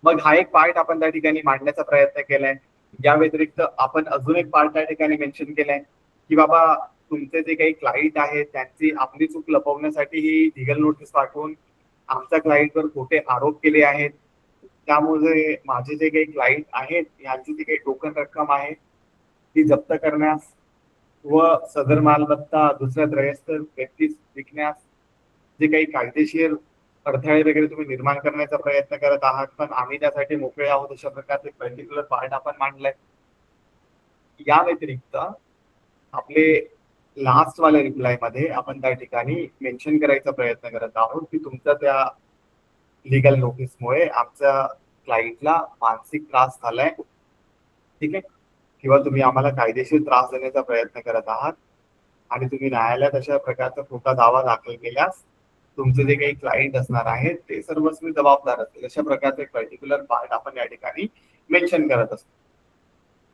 मग हा एक पार्ट आपण त्या ठिकाणी मांडण्याचा प्रयत्न केलाय. या व्यतिरिक्त आपण अजून एक पार्ट त्या ठिकाणी मेन्शन केलाय की बाबा तुमचे जे काही क्लायंट आहेत त्यांची आपली चूक लपवण्यासाठी ही लिगल नोटीस पाठवून आमच्या क्लायंटवर खोटे आरोप केले आहेत. त्यामुळे माझे जे काही क्लायंट आहेत यांची जी काही टोकन रक्कम आहे ती जप्त करण्यास व सदर मालमत्ता दुसऱ्या त्रयस्थ व्यक्तीस विकण्यास जे काही कायदेशीर अडथळे वगैरे तुम्ही निर्माण करण्याचा प्रयत्न करत आहात, पण आम्ही त्यासाठी मोकळे आहोत, अशा प्रकारचे पर्टिक्युलर पार्ट आपण मांडलाय. या व्यतिरिक्त आपले लास्ट वाल्या रिप्लाय मध्ये आपण त्या ठिकाणी मेन्शन करायचा प्रयत्न करत आहोत की तुमच्या त्या लिगल नोटीसमुळे आमच्या क्लायंटला मानसिक त्रास झालाय, ठीक आहे, किंवा तुम्ही आम्हाला कायदेशीर त्रास देण्याचा प्रयत्न करत आहात आणि तुम्ही न्यायालयात अशा प्रकारचा खोटा दावा दाखल केल्यास तुमचे जे काही क्लायंट असणार आहेत ते सर्वस्वी जबाबदार असतील, अशा प्रकारचे एक पर्टिक्युलर पार्ट आपण या ठिकाणी मेन्शन करत असतो.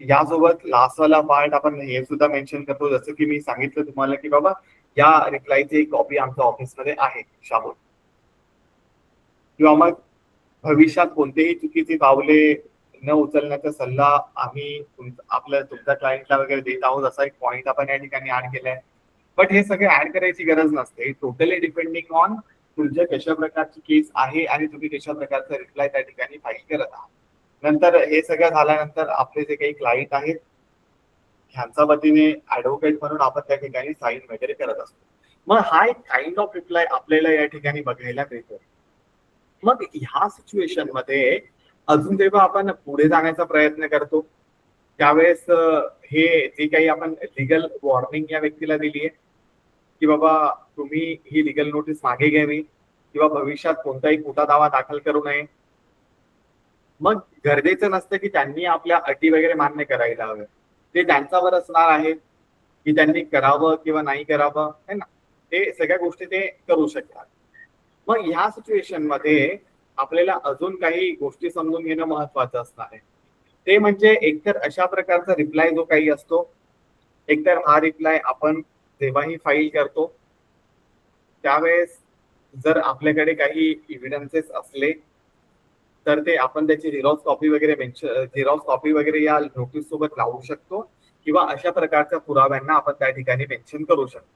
यासोबत लास्ट वाला पार्ट आपण हे सुद्धा मेन्शन करतो, जसं की मी सांगितलं तुम्हाला की बाबा या रिप्लायची एक कॉपी आमच्या ऑफिसमध्ये आहे शाबूत, किंवा मग भविष्यात कोणतेही चुकीची पावले न उचलण्याचा सल्ला आम्ही तुमच्या क्लायंटला वगैरे देत आहोत, असा एक पॉइंट आपण या ठिकाणी ऍड केलाय. बट हे सगळे ऍड करायची गरज नसते, टोटली डिपेंडिंग ऑन तुमच्या कशा प्रकारची केस आहे आणि तुम्ही कशा प्रकारचा रिप्लाय त्या ठिकाणी फाईल करत आहात. नंतर हे सगळं झाल्यानंतर आपले जे काही क्लायंट आहेत ह्यांच्या वतीने ऍडव्होकेट म्हणून आपण त्या ठिकाणी साईन वगैरे करत असतो. मग हा एक काइंड ऑफ रिप्लाय आपल्याला या ठिकाणी बघायला मिळतो. मग ह्या सिच्युएशन मध्ये अजून जेव्हा आपण पुढे जाण्याचा प्रयत्न करतो त्यावेळेस हे जे काही आपण लिगल वॉर्निंग या व्यक्तीला दिली आहे की बाबा तुम्ही ही लिगल नोटीस मागे घ्यावी किंवा भविष्यात कोणताही खोटा दावा दाखल करू नये. मग गरजेचं नसतं की त्यांनी आपल्या अटी वगैरे मान्य करायला हवे, ते त्यांच्यावर असणार आहे की त्यांनी करावं किंवा नाही करावं, है ना, ते सगळ्या गोष्टी ते करू शकतात. मग ह्या सिच्युएशन मध्ये आपल्याला अजून काही गोष्टी समजून घेणं महत्वाचं असणार आहे. ते म्हणजे एकतर अशा प्रकारचा रिप्लाय जो काही असतो, एकतर हा रिप्लाय आपण जेव्हाही फाईल करतो त्यावेळेस जर आपल्याकडे काही इव्हिडन्सेस असले तर ते आपण त्याची झेरॉक्स कॉपी वगैरे या नोटीस सोबत लावू शकतो किंवा अशा प्रकारच्या पुराव्यांना आपण त्या ठिकाणी मेन्शन करू शकतो.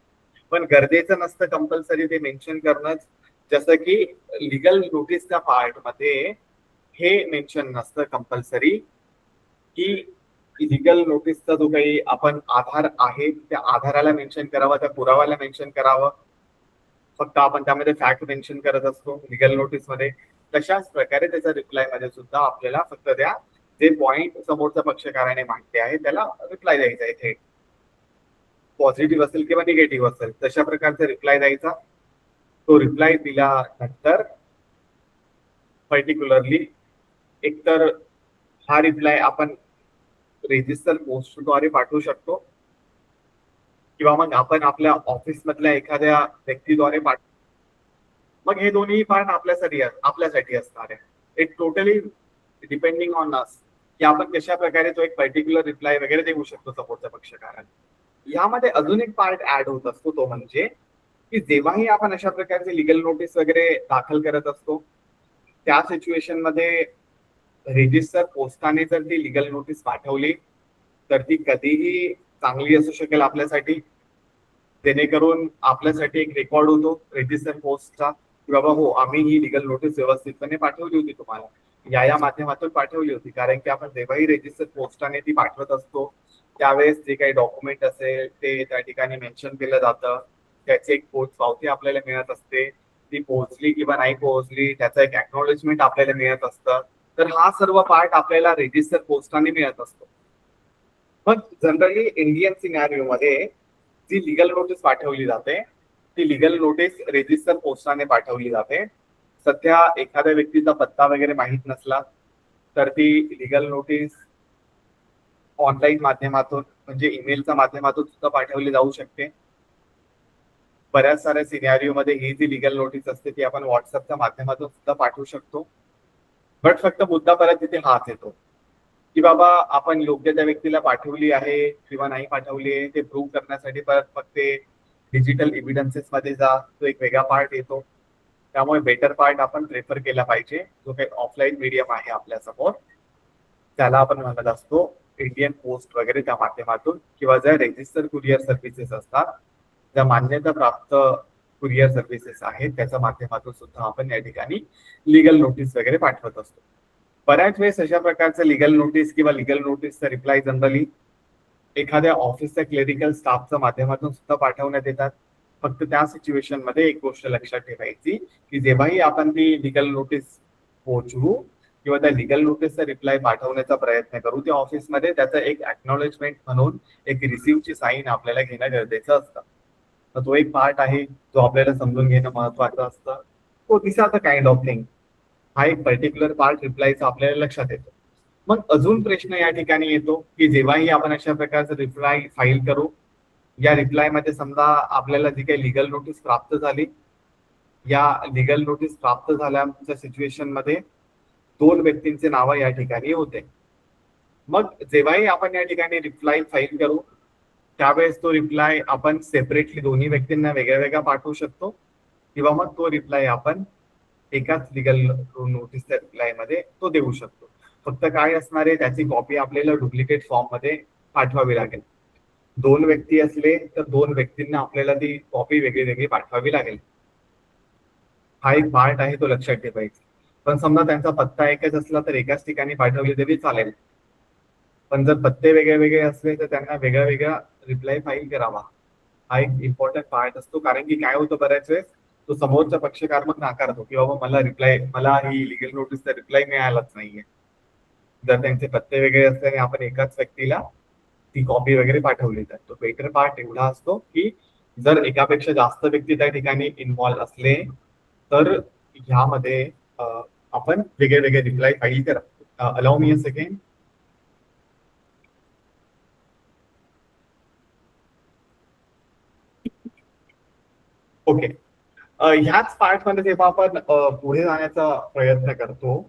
पण गरजेचं नसतं कंपल्सरी ते मेन्शन करणंच, जसं की लिगल नोटीसच्या पार्ट मध्ये हे मेन्शन नसतं कंपल्सरी की लिगल नोटीसचा जो काही आपण आधार आहे त्या आधाराला मेन्शन करावा, त्या पुराव्याला मेन्शन करावं, फक्त आपण त्यामध्ये फॅक्ट मेन्शन करत असतो लिगल नोटीस मध्ये. तशाच प्रकारे त्याच्या रिप्लाय मध्ये सुद्धा आपल्याला फक्त त्या जे पॉइंट समोरच्या पक्षकाराने मांडले आहे त्याला रिप्लाय द्यायचा आहे, थेट पॉझिटिव्ह असेल किंवा निगेटिव्ह असेल तशा प्रकारचा रिप्लाय द्यायचा. तो रिप्लाय दिल्यानंतर पर्टिक्युलरली एकतर हा रिप्लाय आपण रेजिस्टर पोस्टद्वारे पाठवू शकतो किंवा मग आपण आपल्या ऑफिस मधल्या एखाद्या व्यक्तीद्वारे पाठवू. मग हे दोन्ही पार्ट आपल्यासाठी असणार आहे. It totally depending on us की आपण कशा प्रकारे तो एक पर्टिक्युलर रिप्लाय वगैरे देऊ शकतो समोरच्या पक्षकारांना. यामध्ये अजून एक पार्ट ऍड होत असतो, तो म्हणजे की जेव्हाही आपण अशा प्रकारचे लिगल नोटीस वगैरे दाखल करत असतो त्या सिच्युएशन मध्ये रेजिस्टर पोस्टाने जर ती लिगल नोटीस पाठवली तर ती कधीही चांगली असू शकेल आपल्यासाठी, जेणेकरून आपल्यासाठी एक रेकॉर्ड होतो रेजिस्टर पोस्टचा की बाबा हो आम्ही ही लिगल नोटीस व्यवस्थितपणे पाठवली होती तुम्हाला. या माध्यमातून पाठवली होती. कारण की आपण जेव्हाही रजिस्टर पोस्टाने ती पाठवत असतो त्यावेळेस जे काही डॉक्युमेंट असेल ते त्या ठिकाणी मेन्शन केलं जातं. त्याची एक पोच पावती आपल्याला मिळत असते. ती पोहोचली किंवा नाही पोहोचली त्याचं एक एक्नॉलेजमेंट आपल्याला मिळत असतं. तर हा सर्व पार्ट आपल्याला रजिस्टर पोस्टाने मिळत असतो. मग जनरली इंडियन सिनॅरिओ मध्ये जी लिगल नोटीस पाठवली जाते ती लिगल नोटीस रजिस्टर पोस्टाने पाठवली जाते. सध्या एखाद्या व्यक्तीचा पत्ता वगैरे माहीत नसला तर ती लिगल नोटीस ऑनलाईन माध्यमातून म्हणजे ईमेलच्या माध्यमातून सुद्धा पाठवली जाऊ शकते. बऱ्याच साऱ्या सिनॅरिओ मध्ये ही जी लिगल नोटीस असते ती आपण व्हॉट्सअपच्या माध्यमातून सुद्धा पाठवू शकतो. बट फक्त मुद्दा परत तिथे हाच येतो की बाबा आपण योग्य त्या व्यक्तीला पाठवली आहे किंवा नाही पाठवली आहे ते प्रूव्ह करण्यासाठी परत मग ते डिजिटल एव्हिडन्सेस मध्ये जा, तो एक वेगळा पार्ट येतो. त्यामुळे बेटर पार्ट आपण प्रेफर केला पाहिजे. जो काही ऑफलाईन मीडियम आहे आपल्या समोर त्याला आपण म्हणत असतो इंडियन पोस्ट वगैरे त्या माध्यमातून किंवा ज्या रजिस्टर कुरिअर सर्व्हिसेस असतात ज्या मान्यता प्राप्त कुरिअर सर्व्हिसेस आहेत त्याच्या माध्यमातून सुद्धा आपण या ठिकाणी लिगल नोटीस वगैरे पाठवत असतो. बऱ्याच वेळेस अशा प्रकारचं लिगल नोटीस किंवा लिगल नोटीसचा रिप्लाय जनरली एखाद्या ऑफिसच्या क्लेरिकल स्टाफच्या माध्यमातून सुद्धा पाठवण्यात येतात. फक्त त्या सिच्युएशन मध्ये एक गोष्ट लक्षात ठेवायची की जेव्हाही आपण ती लिगल नोटीस पोहोचवू किंवा त्या लिगल नोटीसचा रिप्लाय पाठवण्याचा प्रयत्न करू त्या ऑफिसमध्ये त्याचं एक एक्नॉलेजमेंट म्हणून एक रिसिव्हची साईन आपल्याला घेणं गरजेचं असतं. तर तो एक पार्ट आहे जो आपल्याला समजून घेणं महत्वाचं असतं. तो this are the kind of thing. हा एक पर्टिक्युलर पार्ट रिप्लायचा आपल्याला लक्षात येतो. मग अजून प्रश्न या ठिकाणी येतो की जेव्हाही आपण अशा प्रकारचं रिप्लाय फाईल करू या रिप्लाय मध्ये समजा आपल्याला जी काही लिगल नोटीस प्राप्त झाली या लिगल नोटीस प्राप्त झाल्याच्या सिच्युएशन मध्ये दोन व्यक्तींचे नाव या ठिकाणी होते. मग जेव्हाही आपण या ठिकाणी रिप्लाय फाईल करू त्यावेळेस तो रिप्लाय आपण सेपरेटली दोन्ही व्यक्तींना वेगळ्या वेगळा पाठवू शकतो किंवा मग तो रिप्लाय आपण एकाच लिगल नोटीसच्या रिप्लाय मध्ये तो देऊ शकतो. फक्त काय असणार आहे त्याची कॉपी आपल्याला डुप्लिकेट फॉर्म मध्ये पाठवावी लागेल. दोन व्यक्ती असले तर दोन व्यक्तींना आपल्याला ती कॉपी वेगळी वेगळी पाठवावी लागेल. हा एक पार्ट आहे तो लक्षात ठेवायचा. पण समजा त्यांचा पत्ता एकच असला तर एकाच ठिकाणी पाठवली तरी चालेल. पण जर पत्ते वेगळे वेगळे असले तर त्यांना वेगळा वेगळा रिप्लाय फाईल करावा. हा एक इम्पॉर्टंट पार्ट असतो. कारण की काय होतं बऱ्याच वेळेस तो समोरचा पक्षकार मग नाकारतो की बाबा मला ही लिगल नोटीसचा रिप्लाय मिळालाच नाहीये. जर त्यांचे पत्ते वेगळे असल्याने आपण एकाच व्यक्तीला ती कॉपी वगैरे पाठवली तर तो बेटर पार्ट एवढा असतो की जर एकापेक्षा जास्त व्यक्ती त्या ठिकाणी इन्व्हॉल्व असले तर ह्यामध्ये आपण वेगळे वेगळे रिप्लाय फाईल करा. Allow me a second. Okay. ह्याच पार्टमध्ये जेव्हा आपण पुढे जाण्याचा प्रयत्न करतो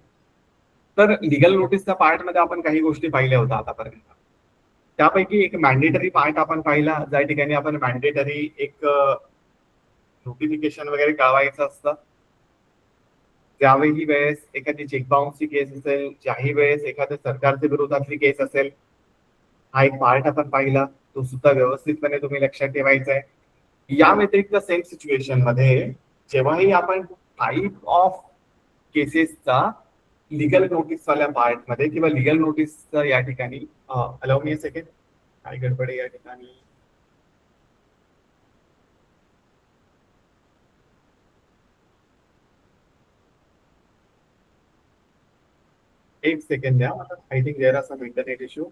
तर लिगल नोटीसच्या पार्टमध्ये आपण काही गोष्टी पाहिल्या होत्या आतापर्यंत. त्यापैकी एक मॅन्डेटरी पार्ट आपण पाहिला ज्या ठिकाणी आपण मॅन्डेटरी एक नोटिफिकेशन वगैरे कळवायचं असतं. ज्यावेळी वेळेस एखादी चेकबाउन्सची केस असेल ज्याही वेळेस एखाद्या सरकारच्या विरोधातली केस असेल हा एक पार्ट आपण पाहिला. तो सुद्धा व्यवस्थितपणे तुम्ही लक्षात ठेवायचा आहे. या व्यतिरिक्त सेम सिच्युएशन मध्ये जेव्हाही आपण टाईप ऑफ केसेसचा लिगल नोटीस वाल्या पार्ट मध्ये किंवा लिगल नोटीसचा या ठिकाणी अलाउ मी अ सेकंड काय गडबड आहे या ठिकाणी. एक सेकंड द्या. I think there are some internet issue.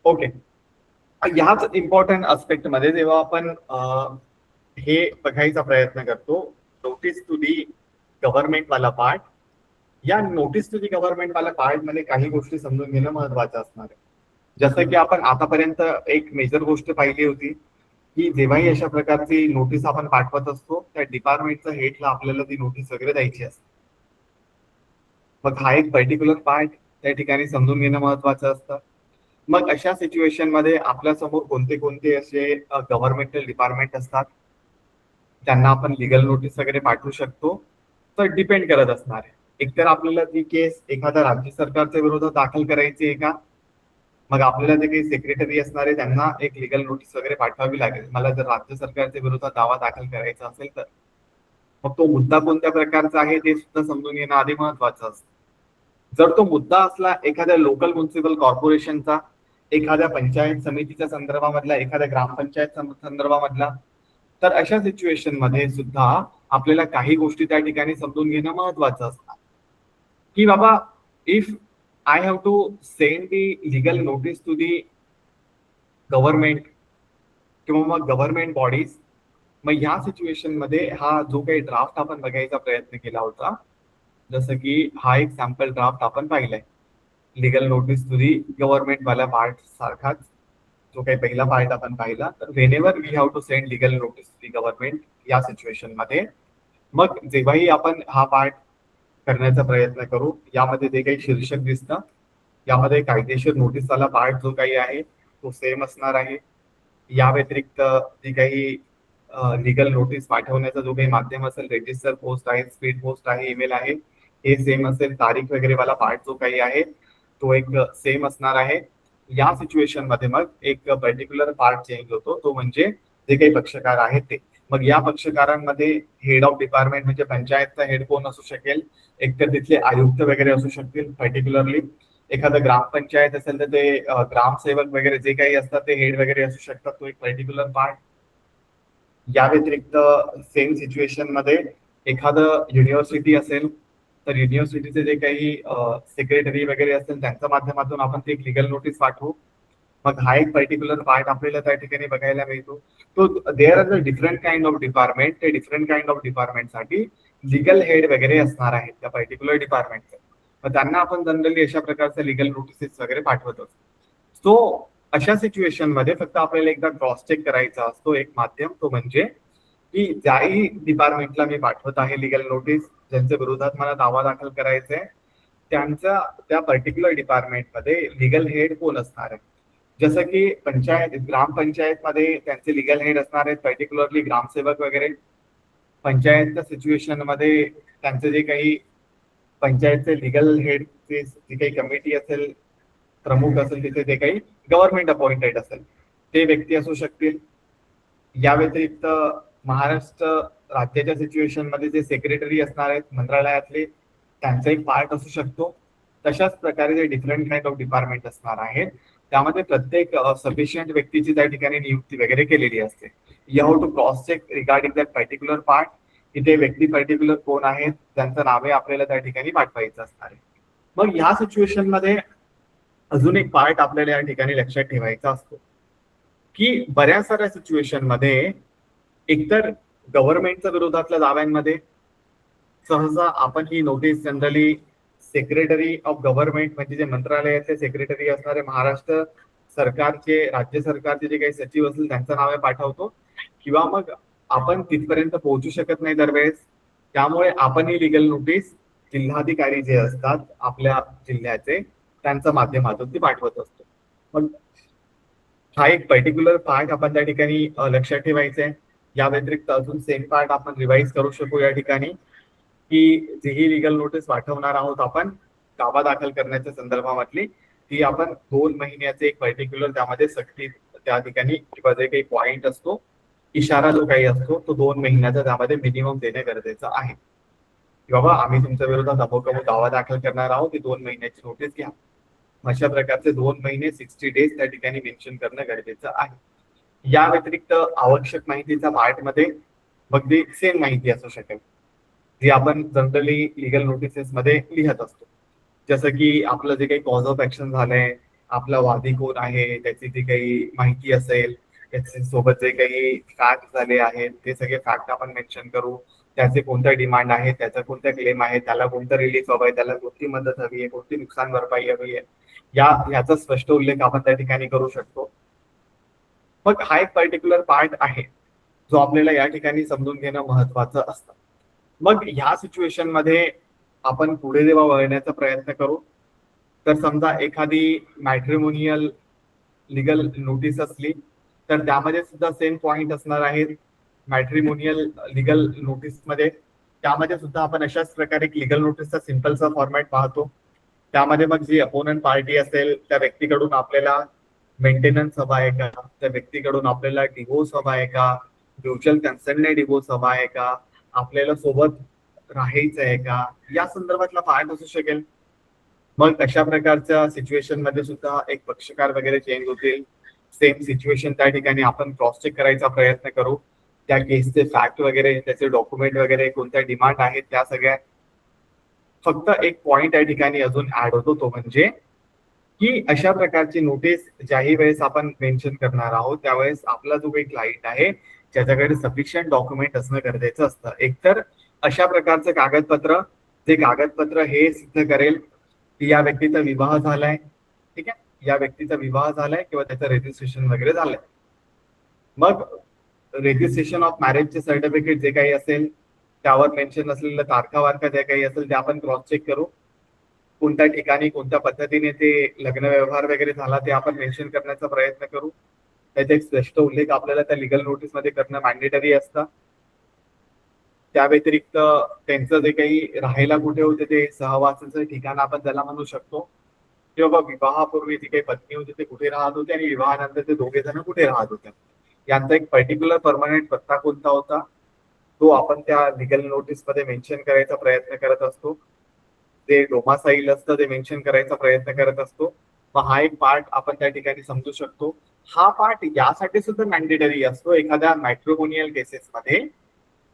Okay. ह्याच इम्पॉर्टंट आस्पेक्ट मध्ये जेव्हा आपण हे बघायचा प्रयत्न करतो नोटीस टू दी गव्हर्नमेंट वाला पार्ट या नोटीस टू दी गव्हर्नमेंट वाला पार्ट मध्ये काही गोष्टी समजून घेणं महत्वाचं असणार आहे. जसं की आपण आतापर्यंत एक मेजर गोष्ट पाहिली होती की जेव्हाही अशा प्रकारची नोटीस आपण पाठवत असतो त्या डिपार्टमेंटच्या हेडला आपल्याला ती नोटीस वगैरे द्यायची असते. मग हा एक पर्टिक्युलर पार्ट त्या ठिकाणी समजून घेणं महत्वाचं असतं. मग अशा सिच्युएशन मध्ये आपल्या समोर कोणते कोणते असे गव्हर्नमेंटल डिपार्टमेंट असतात त्यांना आपण लिगल नोटीस वगैरे पाठवू शकतो, तर डिपेंड करत असणार आहे. एकतर आपल्याला ती केस एखाद्या राज्य सरकारच्या विरोधात दाखल करायची आहे का, मग आपल्याला जे काही सेक्रेटरी असणार आहे त्यांना एक लिगल नोटीस वगैरे पाठवावी लागेल. मला जर राज्य सरकारच्या विरोधात दावा दाखल करायचा असेल तर मग तो मुद्दा कोणत्या प्रकारचा आहे ते सुद्धा समजून घेणं आधी महत्वाचं असतं. जर तो मुद्दा असला एखाद्या लोकल म्युन्सिपल कॉर्पोरेशनचा, एखाद्या पंचायत समितीच्या संदर्भामधला, एखाद्या ग्रामपंचायत संदर्भामधला, तर अशा सिच्युएशन मध्ये सुद्धा आपल्याला काही गोष्टी त्या ठिकाणी समजून घेणं महत्वाचं असतं की बाबा if I have to send the legal notice to the government किंवा मग गव्हर्नमेंट बॉडीज, मग ह्या सिच्युएशन मध्ये हा जो काही ड्राफ्ट आपण बघायचा प्रयत्न केला होता, जसं की हा एक सॅम्पल ड्राफ्ट आपण पाहिलाय legal notice to the government वाला पार्ट सारखाच जो काही पहिला पार्ट आपण पाहिला, तर whenever we have to send legal notice to the government या सिच्युएशन मध्ये मग जेव्हाही आपण हा पार्ट करण्याचा प्रयत्न करू, यामध्ये जे काही शीर्षक दिसतं यामध्ये कायदेशीर नोटीसवाला पार्ट जो काही आहे तो सेम असणार आहे. या व्यतिरिक्त जी काही लिगल नोटीस पाठवण्याचा जो काही माध्यम असेल, रजिस्टर पोस्ट आहे, स्पीड पोस्ट आहे, ईमेल आहे, हे सेम असेल. तारीख वगैरे वाला पार्ट जो काही आहे तो एक सेम असणार आहे. या सिच्युएशन मध्ये मग एक पर्टिक्युलर पार्ट चेंज होतो, तो म्हणजे जे काही पक्षकार आहेत ते. मग या पक्षकारांमध्ये हेड ऑफ डिपार्टमेंट म्हणजे पंचायतचा हेड कोण असू शकेल, एकतर तिथले आयुक्त वगैरे असू शकतील पर्टिक्युलरली. एखादं ग्रामपंचायत असेल तर ते ग्रामसेवक वगैरे जे काही असतात ते हेड वगैरे असू शकतात, तो एक पर्टिक्युलर पार्ट. या व्यतिरिक्त सेम सिच्युएशन मध्ये एखादं युनिव्हर्सिटी असेल तर युनिव्हर्सिटीचे जे काही सेक्रेटरी वगैरे असेल त्यांच्या माध्यमातून आपण ते एक लिगल नोटीस पाठवू. मग हा एक पर्टिक्युलर पार्ट आपल्याला त्या ठिकाणी बघायला मिळतो. तो there are the different kind of department, ते डिफरंट काइंड ऑफ डिपार्टमेंटसाठी लिगल हेड वगैरे असणार आहेत त्या पर्टिक्युलर डिपार्टमेंटचे. मग त्यांना आपण जनरली अशा प्रकारचे लिगल नोटिसेस वगैरे पाठवत असतो. सो अशा सिच्युएशन मध्ये फक्त आपल्याला एकदा क्रॉस चेक करायचा असतो एक माध्यम, तो म्हणजे की ज्याही डिपार्टमेंटला मी पाठवत आहे लिगल नोटीस, ज्यांच्या विरोधात मला दावा दाखल करायचा आहे, त्यांच्या त्या पर्टिक्युलर डिपार्टमेंटमध्ये लिगल हेड कोण असणार आहे. जसं की पंचायत ग्रामपंचायत मध्ये त्यांचे लिगल हेड असणार आहेत पर्टिक्युलरली ग्रामसेवक वगैरे. पंचायतच्या सिच्युएशन मध्ये त्यांचे जे काही पंचायतचे लिगल हेड जी काही कमिटी असेल, प्रमुख असेल, तिथे जे काही गव्हर्नमेंट अपॉइंटेड असेल ते व्यक्ती असू शकतील. या व्यतिरिक्त महाराष्ट्र राज्याच्या सिच्युएशन मध्ये जे सेक्रेटरी असणार आहेत मंत्रालयातले, त्यांचा एक पार्ट असू शकतो. तशाच प्रकारे जे डिफरंट काइंड ऑफ डिपार्टमेंट असणार आहेत त्यामध्ये प्रत्येक सफिशियंट व्यक्तीची त्या ठिकाणी नियुक्ती वगैरे केलेली असते. You have to cross check regarding that particular part, की ते व्यक्ती पर्टिक्युलर कोण आहेत, त्यांचं नावे आपल्याला त्या ठिकाणी पाठवायचं असणार आहे. मग ह्या सिच्युएशन मध्ये अजून एक पार्ट आपल्याला या ठिकाणी लक्षात ठेवायचा असतो की बऱ्याच साऱ्या सिच्युएशन मध्ये एकतर गव्हर्नमेंटच्या विरोधातल्या दाव्यांमध्ये सहसा आपण ही notice generally secretary of government म्हणजे जे मंत्रालयाचे सेक्रेटरी असणारे महाराष्ट्र सरकारचे, राज्य सरकारचे जे काही सचिव असतील त्यांचं नावे पाठवतो, किंवा मग आपण तिथपर्यंत पोहोचू शकत नाही दरवेळेस, त्यामुळे आपण ही लिगल नोटीस जिल्हाधिकारी जे असतात आपल्या जिल्ह्याचे त्यांच्या माध्यमातून ती पाठवत असतो. मग हा एक पर्टिक्युलर पार्ट आपण त्या ठिकाणी लक्षात ठेवायचा आहे. या व्यतिरिक्त अजून सेम पार्ट आपण रिवाइज करू शकू या ठिकाणी, की जीही लिगल नोटीस पाठवणार आहोत आपण दावा दाखल करण्याच्या संदर्भामधली, ती आपण 2 महिन्याचे एक पर्टिक्युलर त्यामध्ये सक्ती त्या ठिकाणी किंवा जे काही पॉइंट असतो, इशारा जो काही असतो तो 2 महिन्याचा त्यामध्ये मिनिमम देणे गरजेचं आहे. की बाबा आम्ही तुमच्या विरोधात अमुक दावा दाखल करणार आहोत, ती 2 महिन्याची नोटीस घ्या. अशा प्रकारचे 2 महिने 60 डेज त्या ठिकाणी मेन्शन करणं गरजेचं आहे. या व्यतिरिक्त आवश्यक माहितीचा पार्ट मध्ये मग ती सेम माहिती असू शकेल जी आपण जनरली लिगल नोटिसेस मध्ये लिहत असतो. जसं की आपलं जे काही कॉज ऑफ ऍक्शन झालंय, आपला वादी कोण आहे त्याची जी काही माहिती असेल, त्याच्या सोबत जे काही फॅक्ट झाले आहेत ते सगळे फॅक्ट आपण मेन्शन करू. त्याचे कोणत्या डिमांड आहेत, त्याचा कोणत्या क्लेम आहे, त्याला कोणतं रिलीफ हवं आहे, त्याला कोणती मदत हवी आहे, कोणती नुकसान भरपाई हवी आहे, याचा स्पष्ट उल्लेख आपण त्या ठिकाणी करू शकतो. मग हा एक पर्टिक्युलर पार्ट आहे जो आपल्याला या ठिकाणी समजून घेणं महत्वाचं असतं. मग ह्या सिच्युएशन मध्ये आपण पुढे जेव्हा वळण्याचा प्रयत्न करू, तर समजा एखादी मॅट्रिमोनियल लिगल नोटीस असली तर त्यामध्ये सुद्धा सेम पॉइंट असणार आहेत. मॅट्रिमोनियल लिगल नोटीस मध्ये त्यामध्ये सुद्धा आपण अशाच प्रकारे एक लिगल नोटीसचा सिम्पलचा फॉर्मॅट पाहतो. त्यामध्ये मग जी अपोनंट पार्टी असेल त्या व्यक्तीकडून आपल्याला मेंटेनन्स हवा आहे का, त्या व्यक्तीकडून आपल्याला डिवोर्स हवा आहे का, म्युच्युअल कन्सेंटने डिवोर्स हवा आहे का, आपल्याला सोबत राहायचं आहे का, या संदर्भातला पार्ट असू शकेल. मग अशा प्रकारच्या सिच्युएशन मध्ये सुद्धा एक पक्षकार वगैरे चेंज होतील. सेम सिच्युएशन त्या ठिकाणी आपण क्रॉस चेक करायचा प्रयत्न करू. त्या केसचे फॅक्ट वगैरे, त्याचे डॉक्युमेंट वगैरे, कोणत्या डिमांड आहेत त्या सगळ्या. फक्त एक पॉइंट या ठिकाणी अजून ऍड होतो, तो म्हणजे की अशा प्रकारची नोटीस ज्याही वेळेस आपण मेन्शन करणार आहोत त्यावेळेस आपला जो काही क्लायंट आहे त्याच्याकडे सफिशियंट डॉक्युमेंट असणं गरजेचं असतं. एकतर अशा प्रकारचं कागदपत्र, जे कागदपत्र हे सिद्ध करेल की या व्यक्तीचा विवाह झालाय, ठीक आहे, या व्यक्तीचा विवाह झालाय किंवा त्याचं रजिस्ट्रेशन वगैरे झालंय. मग रजिस्ट्रेशन ऑफ मॅरेजचे सर्टिफिकेट जे काही असेल त्यावर मेन्शन असलेलं तारखा वारखा जे काही असेल ते आपण क्रॉस चेक करू. कोणत्या ठिकाणी कोणत्या पद्धतीने ते लग्न व्यवहार वगैरे झाला ते आपण मेन्शन करण्याचा प्रयत्न करू. त्याचा एक स्पष्ट उल्लेख आपल्याला त्या लिगल नोटीस मध्ये करणं मॅन्डेटरी असतं. त्या व्यतिरिक्त त्यांचं जे काही राहायला कुठे होते ते सहवासाचं ठिकाण आपण त्याला म्हणू शकतो, किंवा विवाहापूर्वी जी काही पत्नी होती ते कुठे राहत होते आणि विवाहानंतर ते दोघे जण कुठे राहत होते, यांचा एक पर्टिक्युलर परमनंट पत्ता कोणता होता तो आपण त्या लिगल नोटीस मध्ये मेन्शन करायचा प्रयत्न करत असतो. जे डोमासाईल असतं ते मेन्शन करायचा प्रयत्न करत असतो. मग हा एक पार्ट आपण त्या ठिकाणी समजू शकतो. हा पार्ट यासाठी सुद्धा मॅन्डेटरी असतो एखाद्या मॅट्रिमोनियल केसेस मध्ये,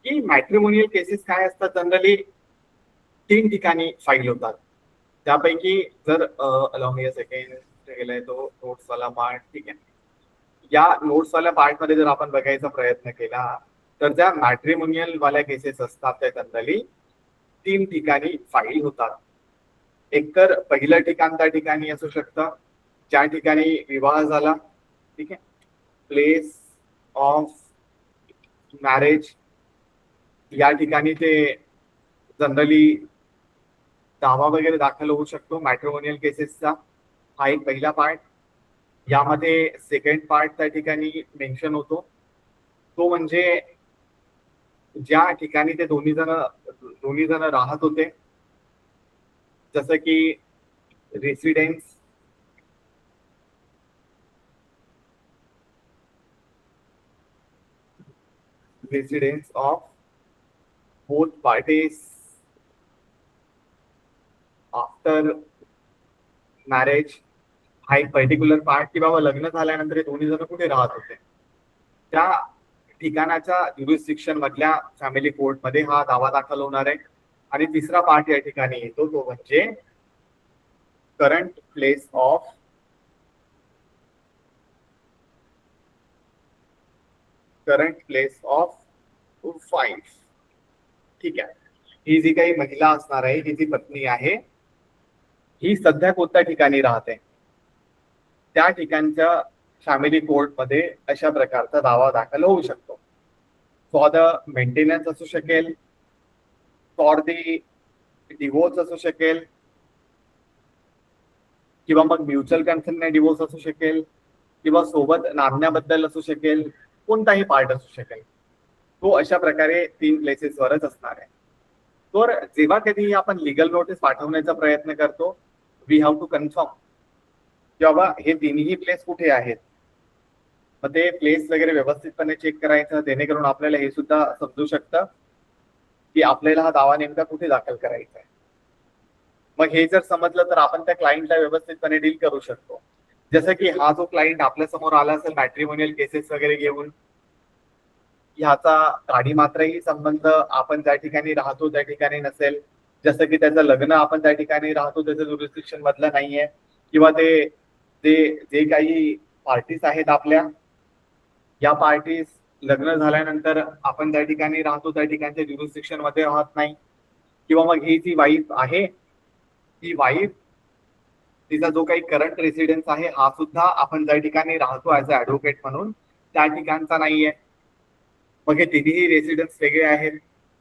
की मॅट्रिमोनियल केसेस काय असतात, जनरली 3 ठिकाणी फाईल होतात. त्यापैकी जर अलाउ मी अ सेकंड गेलाय तो नोट्स वाला पार्ट, ठीक आहे. या नोट्स वाल्या पार्ट मध्ये जर आपण बघायचा प्रयत्न केला तर ज्या मॅट्रिमोनियल वाल्या केसेस असतात त्या जनरली 3 ठिकाणी फाईल होतात. एकतर पहिलं ठिकाण त्या ठिकाणी असू शकतं ज्या ठिकाणी विवाह झाला, ठीक आहे, प्लेस ऑफ मॅरेज, या ठिकाणी ते जनरली दावा वगैरे दाखल होऊ शकतो मॅट्रिमोनियल केसेसचा. हा एक पहिला पार्ट. यामध्ये सेकंड पार्ट त्या ठिकाणी मेन्शन होतो, तो म्हणजे ज्या ठिकाणी ते दोन्ही जण राहत होते, जसं की residence, of both parties after marriage. हा एक पर्टिक्युलर पार्ट, की बाबा लग्न झाल्यानंतर हे दोन्ही जण कुठे राहत होते, त्या ठिकाणाच्या ज्युरिस्डिक्शन मधल्या फॅमिली कोर्ट मध्ये हा दावा दाखल होणार आहे. आणि तिसरा पार्ट या ठिकाणी येतो, तो म्हणजे करंट प्लेस ऑफ फाईट, ठीक आहे. ही जी काही महिला असणार आहे, ही जी पत्नी आहे, ही सध्या कोणत्या ठिकाणी राहते त्या ठिकाणच्या फॅमिली कोर्ट मध्ये अशा प्रकारचा दावा दाखल होऊ शकतो. फॉर द मेंटेनन्स असू शकेल, फॉर दी डिवोर्स असू शकेल, किंवा मग म्युच्युअल कन्सेंटने डिवोर्स असू शकेल, किंवा सोबत नांदण्याबद्दल असू शकेल, कोणताही पार्ट असू शकेल. तो अशा प्रकारे 3 प्लेसेसवरच असणार आहे. तर जेव्हा कधी आपण लिगल नोटीस पाठवण्याचा प्रयत्न करतो, वी हॅव टू कन्फर्म की बाबा हे तिन्ही प्लेस कुठे आहेत. मग ते प्लेस वगैरे व्यवस्थितपणे चेक करायचं, जेणेकरून आपल्याला हे सुद्धा समजू शकतं की आपल्याला हा दावा नेमका कुठे दाखल करायचा आहे. मग हे जर समजलं तर आपण त्या क्लायंटला व्यवस्थितपणे डील करू शकतो. जसं की हा जो क्लायंट आपल्या समोर आला असेल मॅट्रिमोनियल केसेस वगैरे घेऊन, ह्याचा काडी मात्रही संबंध आपण ज्या ठिकाणी राहतो त्या ठिकाणी नसेल, जसं की त्याचं लग्न आपण त्या ठिकाणी राहतो त्याचं ज्युरिस्डिक्शन मधलं नाहीये, किंवा ते जे काही पार्टीज आहेत आपल्या, या पार्टीज लग्न झाल्यानंतर आपण त्या ठिकाणी राहतो त्या ठिकाणच्या ज्युरिस्डिक्शन मध्ये राहत नाही, किंवा मग ही जी वाईफ आहे, ही वाईफ तिचा जो काही करंट रेसिडेन्स आहे हा सुद्धा आपण ज्या ठिकाणी राहतो ऍज अ ऍडव्होकेट म्हणून त्या ठिकाणचा नाहीये. मग हे तिन्ही रेसिडेन्स वेगळे आहेत,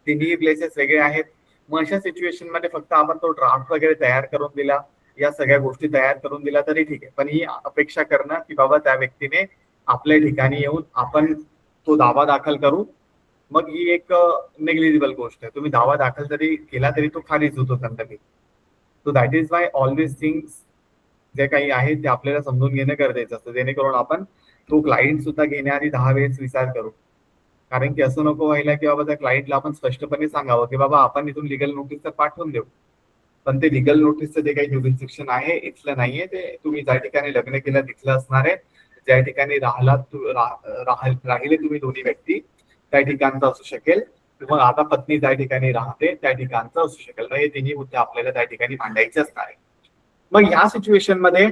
तिन्ही प्लेसेस वेगळे आहेत. मग अशा सिच्युएशन मध्ये फक्त आपण तो ड्राफ्ट वगैरे तयार करून दिला, या सगळ्या गोष्टी तयार करून दिल्या तरी ठीक आहे, पण ही अपेक्षा करणं की बाबा त्या व्यक्तीने आपल्या ठिकाणी येऊन आपण तो दावा दाखल करू, मग ही एक नेग्लिजिबल गोष्ट आहे. तुम्ही दावा दाखल जरी केला तरी तो खारिज होतो Kentucky. So that is why all this things जे काही आहे ते आपल्याला समजून घेणं गरजेचं असतं, जेणेकरून आपण तो क्लायंट सुद्धा घेण्याआधी 10 वेळेस विचार करू. कारण की असं नको व्हायला की बाबा त्या क्लायंटला आपण स्पष्टपणे सांगावं की बाबा आपण इथून लिगल नोटीस तर पाठवून देऊ, पण ते लिगल नोटीसचं जे काही ज्युरिस्डिक्शन आहे इथलं नाहीये, ते तुम्ही ज्या ठिकाणी लग्न केलं तिथलं असणार आहे, ज्या ठिकाणी राहिले तुम्ही दोन्ही व्यक्ती त्या ठिकाणचं असू शकेल, किंवा आता पत्नी त्या ठिकाणी राहते त्या ठिकाणचं असू शकेल. मग हे तिन्ही मुद्दे आपल्याला त्या ठिकाणी मांडायचे असणार आहे. मग ह्या सिच्युएशन मध्ये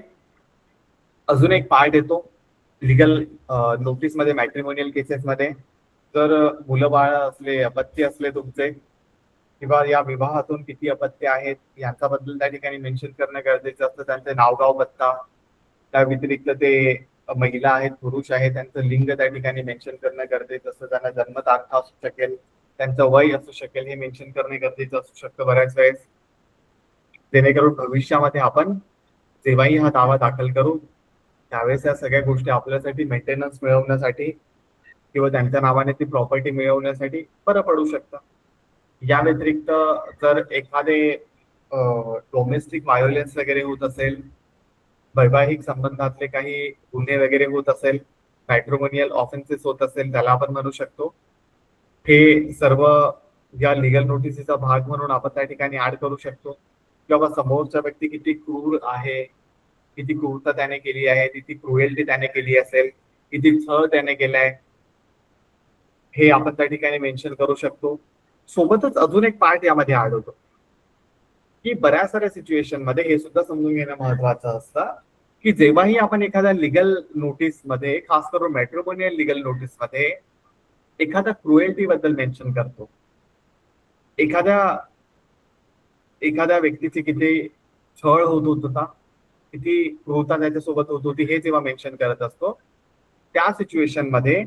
अजून एक पार्ट येतो लिगल नोटीस मध्ये, मॅट्रिमोनियल केसेस मध्ये. जर मुलं बाळ असले, अपत्य असले तुमचे, किंवा या विवाहातून किती अपत्य आहेत यांच्याबद्दल त्या ठिकाणी मेन्शन करणं गरजेचं असतं. त्यांचे नावगाव पत्ता, त्या व्यतिरिक्त ते महिला आहेत पुरुष आहेत त्यांचं लिंग त्या ठिकाणी मेन्शन करणं गरजेचं असतं. त्यांना जन्मतारख असू शकेल, त्यांचं वय असू शकेल, हे मेन्शन करणे गरजेचं असू शकतं बऱ्याच वेळेस, जेणेकरून भविष्यामध्ये आपण जेव्हाही हा दावा दाखल करू त्यावेळेस या सगळ्या गोष्टी आपल्यासाठी मेंटेनन्स मिळवण्यासाठी किंवा त्यांच्या नावाने ती प्रॉपर्टी मिळवण्यासाठी बरं पडू शकतं. या व्यतिरिक्त जर एखादे डोमेस्टिक व्हायोलन्स वगैरे होत असेल, वैवाहिक संबंधातले काही गुन्हे वगैरे होत असेल, मॅट्रिमोनियल ऑफेन्सेस होत असेल, त्याला आपण म्हणू शकतो. हे सर्व या लिगल नोटिसीचा भाग म्हणून आपण त्या ठिकाणी ऍड करू शकतो. किंवा समोरचा व्यक्ती किती क्रूर आहे, किती क्रूरता त्याने केली आहे, किती क्रुएल्टी त्याने केली असेल, किती छळ त्याने केलाय, हे आपण त्या ठिकाणी मेन्शन करू शकतो. सोबतच अजून एक पार्ट यामध्ये ऍड होतो की बऱ्याच साऱ्या सिच्युएशन मध्ये हे सुद्धा समजून घेणं महत्वाचं असतं की जेव्हाही आपण एखाद्या लिगल नोटीस मध्ये, खास करून मॅट्रिमोनियल लिगल नोटीस मध्ये एखाद्या क्रुएल्टी बद्दल मेन्शन करतो, एखाद्या व्यक्तीची किती छळ होत होता, किती क्रूरता त्याच्यासोबत होत होती, हे जेव्हा मेन्शन करत असतो, त्या सिच्युएशन मध्ये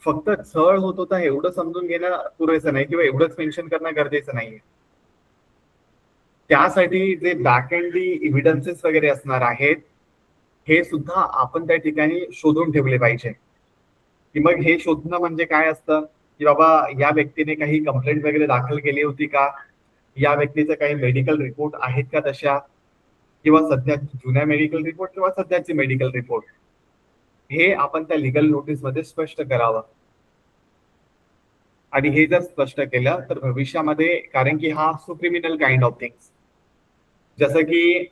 फक्त छळ होत होता एवढं समजून घेणं पुरेसं नाही किंवा एवढंच मेन्शन करणं गरजेचं नाहीये. त्यासाठी जे बॅक एंड एव्हिडन्सेस वगैरे असणार आहेत हे सुद्धा आपण त्या ठिकाणी शोधून ठेवले पाहिजे. की मग हे शोधणं म्हणजे काय असतं की बाबा या व्यक्तीने काही कंप्लेंट वगैरे दाखल केली होती का, या व्यक्तीचं काही मेडिकल रिपोर्ट आहेत का तशा, किंवा सध्या जुन्या मेडिकल रिपोर्ट किंवा सध्याचे मेडिकल रिपोर्ट, हे आपण त्या लिगल नोटीस मध्ये स्पष्ट करावं. आणि हे जर स्पष्ट केलं तर भविष्यामध्ये, कारण की हा असतो क्रिमिनल काइंड ऑफ थिंग्स, जसं की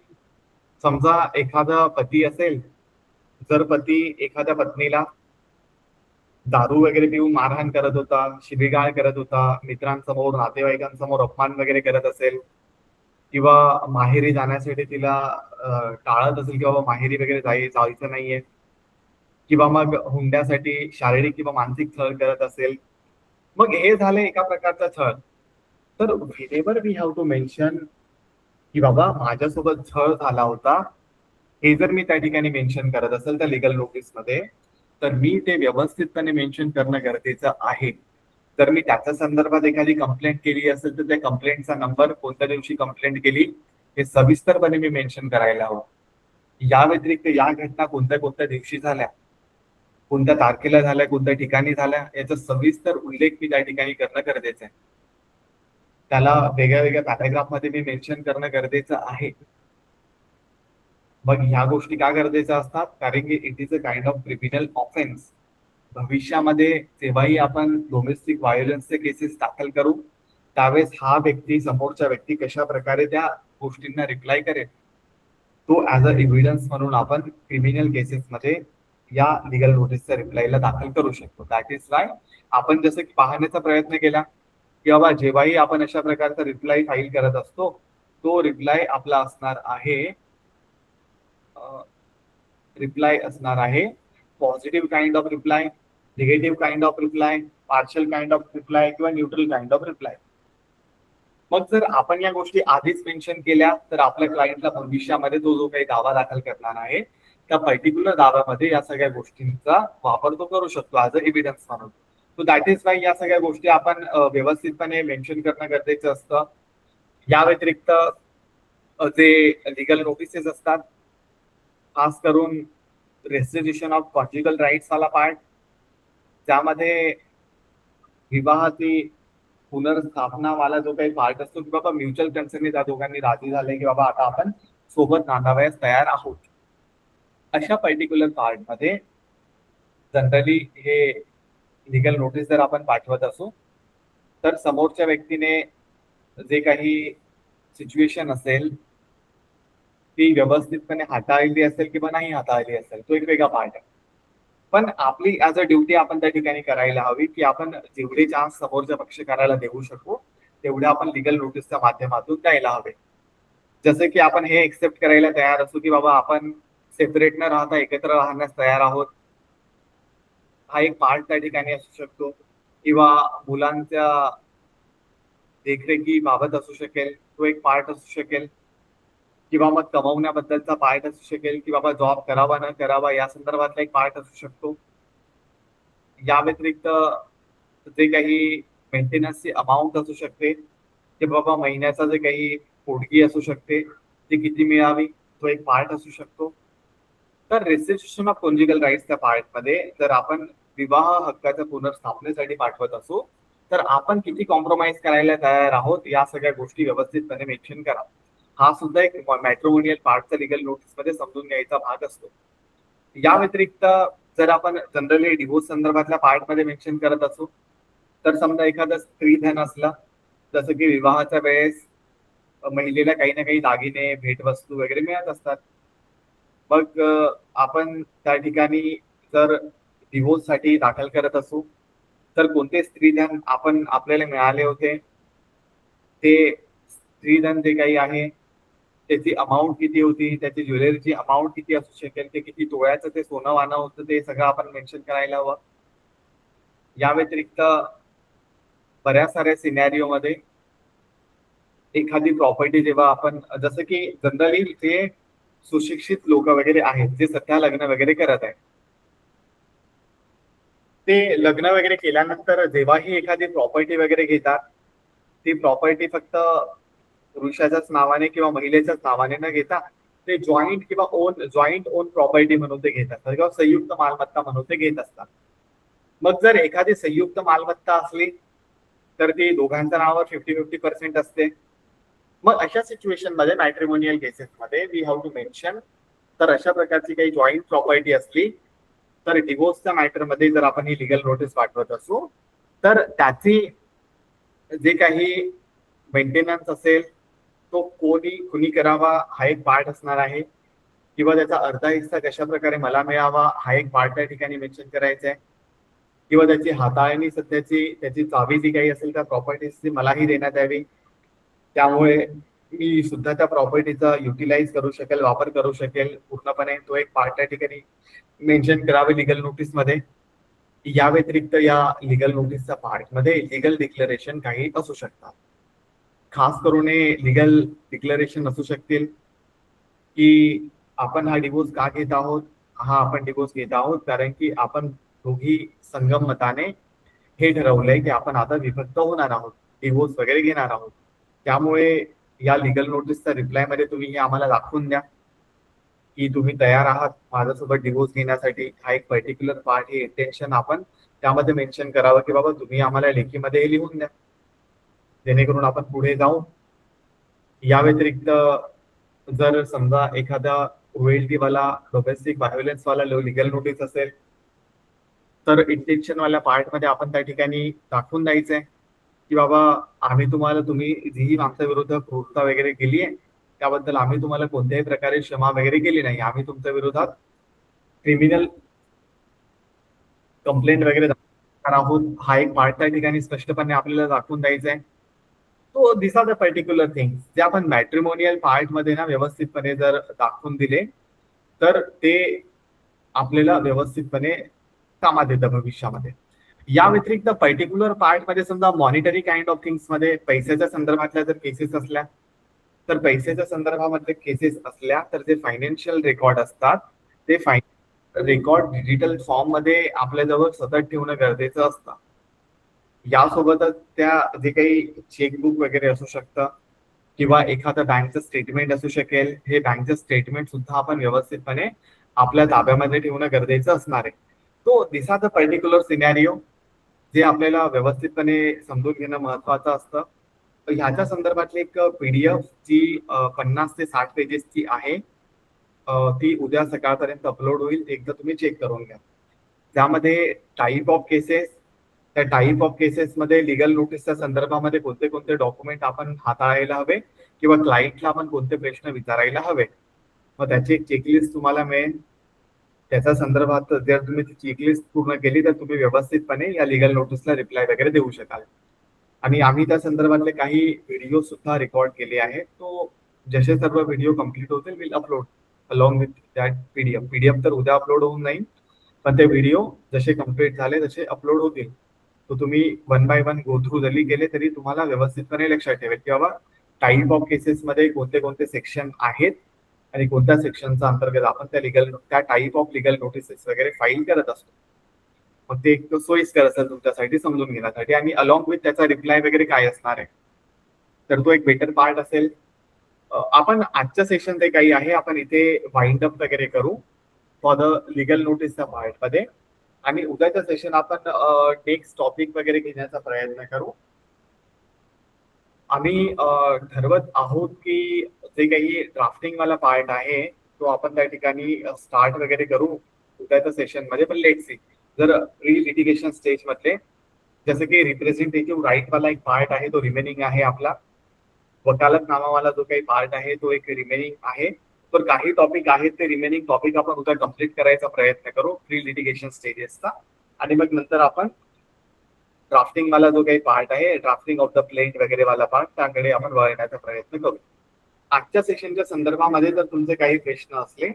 समजा एखादा पती असेल, जर पती एखाद्या पत्नीला दारू वगैरे पिऊन मारहाण करत होता, शिवीगाळ करत होता, मित्रांसमोर नातेवाईकांसमोर अपमान वगैरे करत असेल, किंवा माहेरी जाण्यासाठी तिला टाळत असेल किंवा माहेरी वगैरे जायचं नाहीये, किंवा मग हुंड्यासाठी शारीरिक किंवा मानसिक छळ करत असेल, मग हे झालं एका प्रकारचा छळ. तर whenever we have to mention की बाबा माझ्यासोबत छळ झाला होता, हे जर मी त्या ठिकाणी मेन्शन करत असेल त्या लिगल नोटीस मध्ये, तर मी ते व्यवस्थितपणे मेन्शन करणं गरजेचं आहे. जर मी त्याच्या संदर्भात एखादी कंप्लेंट केली असेल तर त्या कंप्लेंटचा नंबर, कोणत्या दिवशी कंप्लेंट केली, हे सविस्तरपणे मी मेन्शन करायला हवं. या व्यतिरिक्त या घटना कोणत्या कोणत्या दिवशी झाल्या, कोणत्या तारखेला झाल्या, कोणत्या ठिकाणी झाल्या, याचा सविस्तर उल्लेख मी त्या ठिकाणी करणं गरजेचं आहे. त्याला वेगळ्या वेगळ्या पॅराग्राफ मध्ये मी मेन्शन करणं गरजेचं आहे. मग ह्या गोष्टी का गरजेच्या असतात, कारण की it is a kind of criminal offence. भविष्यामध्ये जेव्हाही आपण डोमेस्टिक व्हायोलन्सचे केसेस दाखल करू त्यावेळेस हा व्यक्ती, समोरचा व्यक्ती कशा प्रकारे त्या गोष्टींना रिप्लाय करेल, तो ऍज अ एव्हिडन्स म्हणून आपण क्रिमिनल केसेस मध्ये या लिगल नोटीसच्या रिप्लायला दाखल करू शकतो. दॅट इज वाय आपण जसं की पाहण्याचा प्रयत्न केला की बाबा जेव्हाही आपण अशा प्रकारचा रिप्लाय फाईल करत असतो, तो रिप्लाय आपला असणार आहे positive kind of reply, negative kind of reply, partial kind of reply किंवा न्यूट्रल काइंड ऑफ रिप्लाय. मग जर आपण या गोष्टी आधीच मेन्शन केल्या तर आपल्या क्लायंटला भविष्यामध्ये तो जो काही दावा दाखल करणार आहे त्या पर्टिक्युलर दाव्यामध्ये या सगळ्या गोष्टींचा वापर तो करू शकतो ऍज अ एव्हिडन्स म्हणून. सो दॅट इज वाय या सगळ्या गोष्टी आपण व्यवस्थितपणे मेन्शन करणं गरजेचं असतं. या व्यतिरिक्त जे लिगल नोटिसेस असतात, खास करून रेस्ट्रिक्शन ऑफ कॉन्ज्युगल राईट्स वाला पार्ट, त्यामध्ये विवाहाची पुनर्स्थापना वाला जो काही पार्ट असतो की बाबा म्युच्युअल कन्सेंटने त्या दोघांनी राजी झाले की बाबा आता आपण सोबत नांदावयास तयार आहोत, अशा पर्टिक्युलर पार्ट मध्ये जनरली हे लिगल नोटीस जर आपण पाठवत असू तर समोरच्या व्यक्तीने जे काही सिच्युएशन असेल ती व्यवस्थितपणे हाताळली असेल किंवा नाही हाताळली असेल तो एक वेगळा पार्ट आहे. पण आपली ऍज अ ड्युटी आपण त्या ठिकाणी करायला हवी की आपण जेवढे चान्स समोरच्या पक्षकाराला देऊ शकू तेवढे आपण लिगल नोटीसच्या माध्यमातून द्यायला हवे. जसं की आपण हे एक्सेप्ट करायला तयार असू की बाबा आपण सेपरेट न राहता एकत्र राहण्यास तयार आहोत, हा एक पार्ट त्या ठिकाणी असू शकतो. किंवा मुलांच्या देखरेखीबाबत असू शकेल, तो एक पार्ट असू शकेल. किंवा मग कमवण्याबद्दलचा पार्ट असू शकेल की बाबा जॉब करावा न करावा या संदर्भातला एक पार्ट असू शकतो. या व्यतिरिक्त जे काही मेंटेनन्सची अमाऊंट असू शकते की बाबा महिन्याचा जे काही पोटगी असू शकते ती किती मिळावी तो एक पार्ट असू शकतो. तर रेस्ट्रिक्शन ऑफ कॉन्ज्युगल राईट्सच्या पार्टमध्ये जर आपण विवाह हक्काच्या पुनर्स्थापनेसाठी पाठवत असू तर आपण किती कॉम्प्रोमाइज करायला तयार आहोत या सगळ्या गोष्टी व्यवस्थितपणे मेन्शन करा. हा सुद्धा एक मॅट्रिमोनियल पार्टचा लिगल नोटीस मध्ये समजून घ्यायचा भाग असतो. या व्यतिरिक्त जर आपण जनरली डिवोर्स संदर्भातल्या पार्ट मध्ये मेन्शन करत असू तर समजा एखादा स्त्रीधन असला, जसं की विवाहाच्या वेळेस महिलेला काही ना काही दागिने भेटवस्तू वगैरे मिळत असतात. मग आपण त्या ठिकाणी जर डिवोर्स साठी दाखल करत असू तर कोणते स्त्रीधन आपण आपल्याला मिळाले होते ते स्त्रीधन जे काही आहे त्याची अमाऊंट किती होती, त्याची ज्वेलरीची अमाऊंट किती असू शकेल, ते किती तोळ्याचं ते सोनं वानं होतं ते सगळं आपण मेन्शन करायला हवं. या व्यतिरिक्त बऱ्याच साऱ्या सिनॅरिओ मध्ये एखादी प्रॉपर्टी जेव्हा आपण जसं की जनरली जे सुशिक्षित लोक वगैरे आहेत जे सध्या लग्न वगैरे करत आहेत ते लग्न वगैरे केल्यानंतर जेव्हाही एखादी प्रॉपर्टी वगैरे घेतात ती प्रॉपर्टी फक्त पुरुषाच्याच नावाने किंवा महिलेच्याच नावाने न घेता ते जॉईंट ओन प्रॉपर्टी म्हणून ते घेत असतात किंवा संयुक्त मालमत्ता म्हणून ते घेत असतात. मग जर एखादी संयुक्त मालमत्ता असली तर ती दोघांच्या नावावर 50-50% असते. मग अशा सिच्युएशन मध्ये मॅट्रिमोनियल केसेस मध्ये वी हॅव टू मेन्शन, तर अशा प्रकारची काही जॉईंट प्रॉपर्टी असली तर डिवोर्सच्या मॅटर मध्ये जर आपण ही लिगल नोटीस पाठवत असू तर त्याची जे काही मेंटेनन्स असेल तो कुणी करावा हा एक पार्ट असणार आहे. किंवा त्याचा अर्धा हिस्सा कशा प्रकारे मला मिळावा हा एक पार्ट त्या ठिकाणी मेन्शन करायचा आहे. किंवा त्याची हाताळणी सध्याची त्याची चावी जी काही असेल त्या प्रॉपर्टीची मलाही देण्यात यावी, त्यामुळे मी सुद्धा त्या प्रॉपर्टीचा युटिलाइज करू शकेल, वापर करू शकेल पूर्णपणे, तो एक पार्ट त्या ठिकाणी मेन्शन करावे लिगल नोटीस मध्ये. या व्यतिरिक्त या लिगल नोटीसच्या पार्ट मध्ये लिगल डिक्लेरेशन काही असू शकतात. खास करून लिगल डिक्लेरेशन असू शकतील की आपण हा डिवोर्स का घेत आहोत, हा आपण डिवोर्स घेत आहोत कारण की आपण दोघी संगमताने हे ठरवलंय की आपण आता विभक्त होणार आहोत, डिवोर्स वगैरे घेणार आहोत. त्यामुळे या लिगल नोटीसच्या रिप्लाय मध्ये तुम्ही हे आम्हाला दाखवून द्या की तुम्ही तयार आहात माझ्यासोबत डिवोर्स घेण्यासाठी. हा एक पर्टिक्युलर पार्ट हे इंटेन्शन आपण त्यामध्ये मेन्शन करावं की बाबा तुम्ही आम्हाला लेखीमध्ये हे लिहून द्या जेणेकरून आपण पुढे जाऊ. या व्यतिरिक्त जर समजा एखादा क्रुएल्टीवाला डोमेस्टिक व्हायोलन्स वाला लिगल नोटीस असेल तर इंटेन्शन वाल्या पार्ट मध्ये आपण त्या ठिकाणी दाखवून द्यायचंय की बाबा आम्ही तुम्हाला तुम्ही जी आमच्या विरुद्ध क्रूरता वगैरे केली आहे त्याबद्दल आम्ही तुम्हाला कोणत्याही प्रकारे क्षमा वगैरे केली नाही, आम्ही तुमच्या विरोधात क्रिमिनल कंप्लेंट वगैरे दाखवणार आहोत. हा एक पार्ट त्या ठिकाणी स्पष्टपणे आपल्याला दाखवून द्यायचा आहे. तो this are the particular things जे आपण मॅट्रिमोनियल पार्ट मध्ये ना व्यवस्थितपणे जर दाखवून दिले तर ते आपल्याला व्यवस्थितपणे कामात येतं भविष्यामध्ये. या व्यतिरिक्त पर्टिक्युलर पार्ट मध्ये समजा मॉनिटरी काइंड ऑफ थिंग्स मध्ये पैशाच्या संदर्भातल्या जर केसेस असल्या तर पैशाच्या संदर्भामध्ये केसेस असल्या तर जे फायनान्शियल रेकॉर्ड असतात ते रेकॉर्ड डिजिटल फॉर्म मध्ये आपल्याजवळ सतत ठेवणं गरजेचं असतं. यासोबतच त्या जे काही चेकबुक वगैरे असू शकतं किंवा एखादं बँकचं स्टेटमेंट असू शकेल. हे बँकचं स्टेटमेंट सुद्धा आपण व्यवस्थितपणे आपल्या ताब्यामध्ये ठेवणं गरजेचं असणार आहे. तो this are the particular scenario जे आपल्याला व्यवस्थितपणे समजून घेणं महत्वाचं असतं. ह्याच्या संदर्भातली एक PDF जी 50 ते 60 पेजेसची आहे, ती उद्या सकाळपर्यंत अपलोड होईल. एकदा तुम्ही चेक करून घ्या. त्यामध्ये टाईप ऑफ केसेस, त्या टाईप ऑफ केसेसमध्ये लिगल नोटीसच्या संदर्भामध्ये कोणते कोणते डॉक्युमेंट आपण हाताळायला हवे किंवा क्लायंटला आपण कोणते प्रश्न विचारायला हवे, मग त्याची एक चेकलिस्ट तुम्हाला मिळेल. त्याच्या संदर्भात जर तुम्ही ती चेकलिस्ट पूर्ण केली तर तुम्ही व्यवस्थितपणे या लिगल नोटीसला रिप्लाय वगैरे देऊ शकाल. आणि आम्ही त्या संदर्भातले काही व्हिडिओ सुद्धा रेकॉर्ड केले आहेत. तो जसे सर्व व्हिडिओ कम्प्लीट होतील will upload along with that PDF तर उद्या अपलोड होऊन जाईल, पण ते व्हिडिओ जसे कम्प्लीट झाले तसे अपलोड होतील. तो तुम्ही 1 बाय 1 गो थ्रू जरी केले तरी तुम्हाला व्यवस्थितपणे लक्षात ठेवेल की बाबा टाईप ऑफ केसेसमध्ये कोणते कोणते सेक्शन आहेत आणि कोणत्या सेक्शनच्या अंतर्गत आपण त्या टाईप ऑफ लिगल नोटिसेस वगैरे फाईल करत असतो. मग ते एक सोयीस्कर असेल तुमच्यासाठी समजून घेण्यासाठी, आणि अलॉंग विथ त्याचा रिप्लाय वगैरे काय असणार आहे, तर तो एक बेटर पार्ट असेल. आपण आजच्या सेशन ते काही आहे आपण इथे वाइंड अप वगैरे करू फॉर द लिगल नोटीसच्या पार्टमध्ये, आणि उद्याचं सेशन आपण नेक्स्ट टॉपिक वगैरे घेण्याचा प्रयत्न करू. आम्ही ठरवत आहोत की जे काही ड्राफ्टिंग वाला पार्ट आहे तो आपण त्या ठिकाणी स्टार्ट वगैरे करू उद्याच्या सेशन मध्ये. पण लेट सी, जर प्री लिटिगेशन स्टेज मधले जसं की रिप्रेझेंटेटिव्ह राईट वाला एक पार्ट आहे तो रिमेनिंग आहे आपला, वकालत नामावाला जो काही पार्ट आहे तो एक रिमेनिंग आहे, तर काही टॉपिक आहेत ते रिमेनिंग टॉपिक आपण उद्या कम्प्लीट करायचा प्रयत्न करू प्री लिटिगेशन स्टेजेसचा. आणि मग नंतर आपण ड्राफ्टिंग वाला जो काही पार्ट आहे, ड्राफ्टिंग ऑफ द प्लेंट वगैरे वाला पार्ट, त्याकडे आपण वळण्याचा प्रयत्न करू. आजच्या सेशनच्या संदर्भामध्ये जर तुमचे काही प्रश्न असले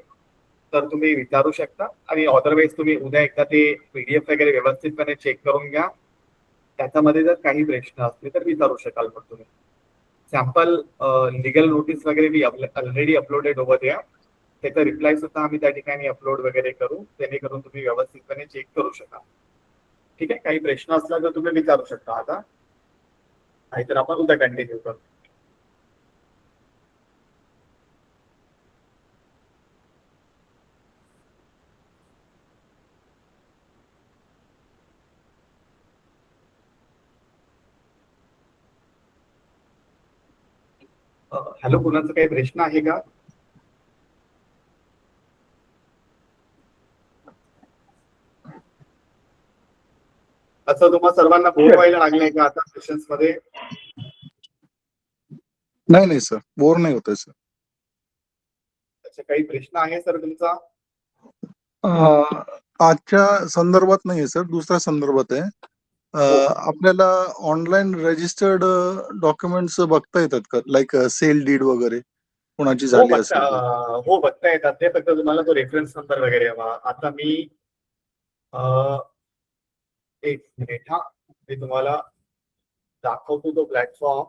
तर तुम्ही विचारू शकता, आणि अदरवाईज तुम्ही उद्या एकदा ते PDF वगैरे व्यवस्थितपणे चेक करून घ्या. त्याच्यामध्ये जर काही प्रश्न असले तर विचारू शकाल. पण तुम्ही सॅम्पल लिगल नोटीस वगैरे मी ऑलरेडी अपलोडेड ओव्हर द्या, त्याचा रिप्लाय सुद्धा आम्ही त्या ठिकाणी अपलोड वगैरे करू, जेणेकरून तुम्ही व्यवस्थितपणे चेक करू शकाल. ठीक आहे, काही प्रश्न असला तर तुम्ही विचारू शकता आता, नाहीतर आपण उद्या कंटिन्यू करू. हॅलो, कुणाचा काही प्रश्न आहे का? असं तुम्हाला सर्वांना बोर व्हायला लागलंय का आता सेशन्स मध्ये? नाही सर, बोर नाही होत सर. अच्छा, काही प्रश्न आहे सर तुमचा? आजच्या संदर्भात नाही सर, दुसऱ्या संदर्भात आहे. आपल्याला ऑनलाईन रजिस्टर्ड डॉक्युमेंट्स बघता येतात का, लाईक सेल डीड वगैरे कोणाची झाली असेल? हो, बघता येतात ते, फक्त तुम्हाला तो रेफरन्स नंबर वगैरे हवा. आता मी एक मिनिट, हा मी तुम्हाला दाखवतो तो प्लॅटफॉर्म.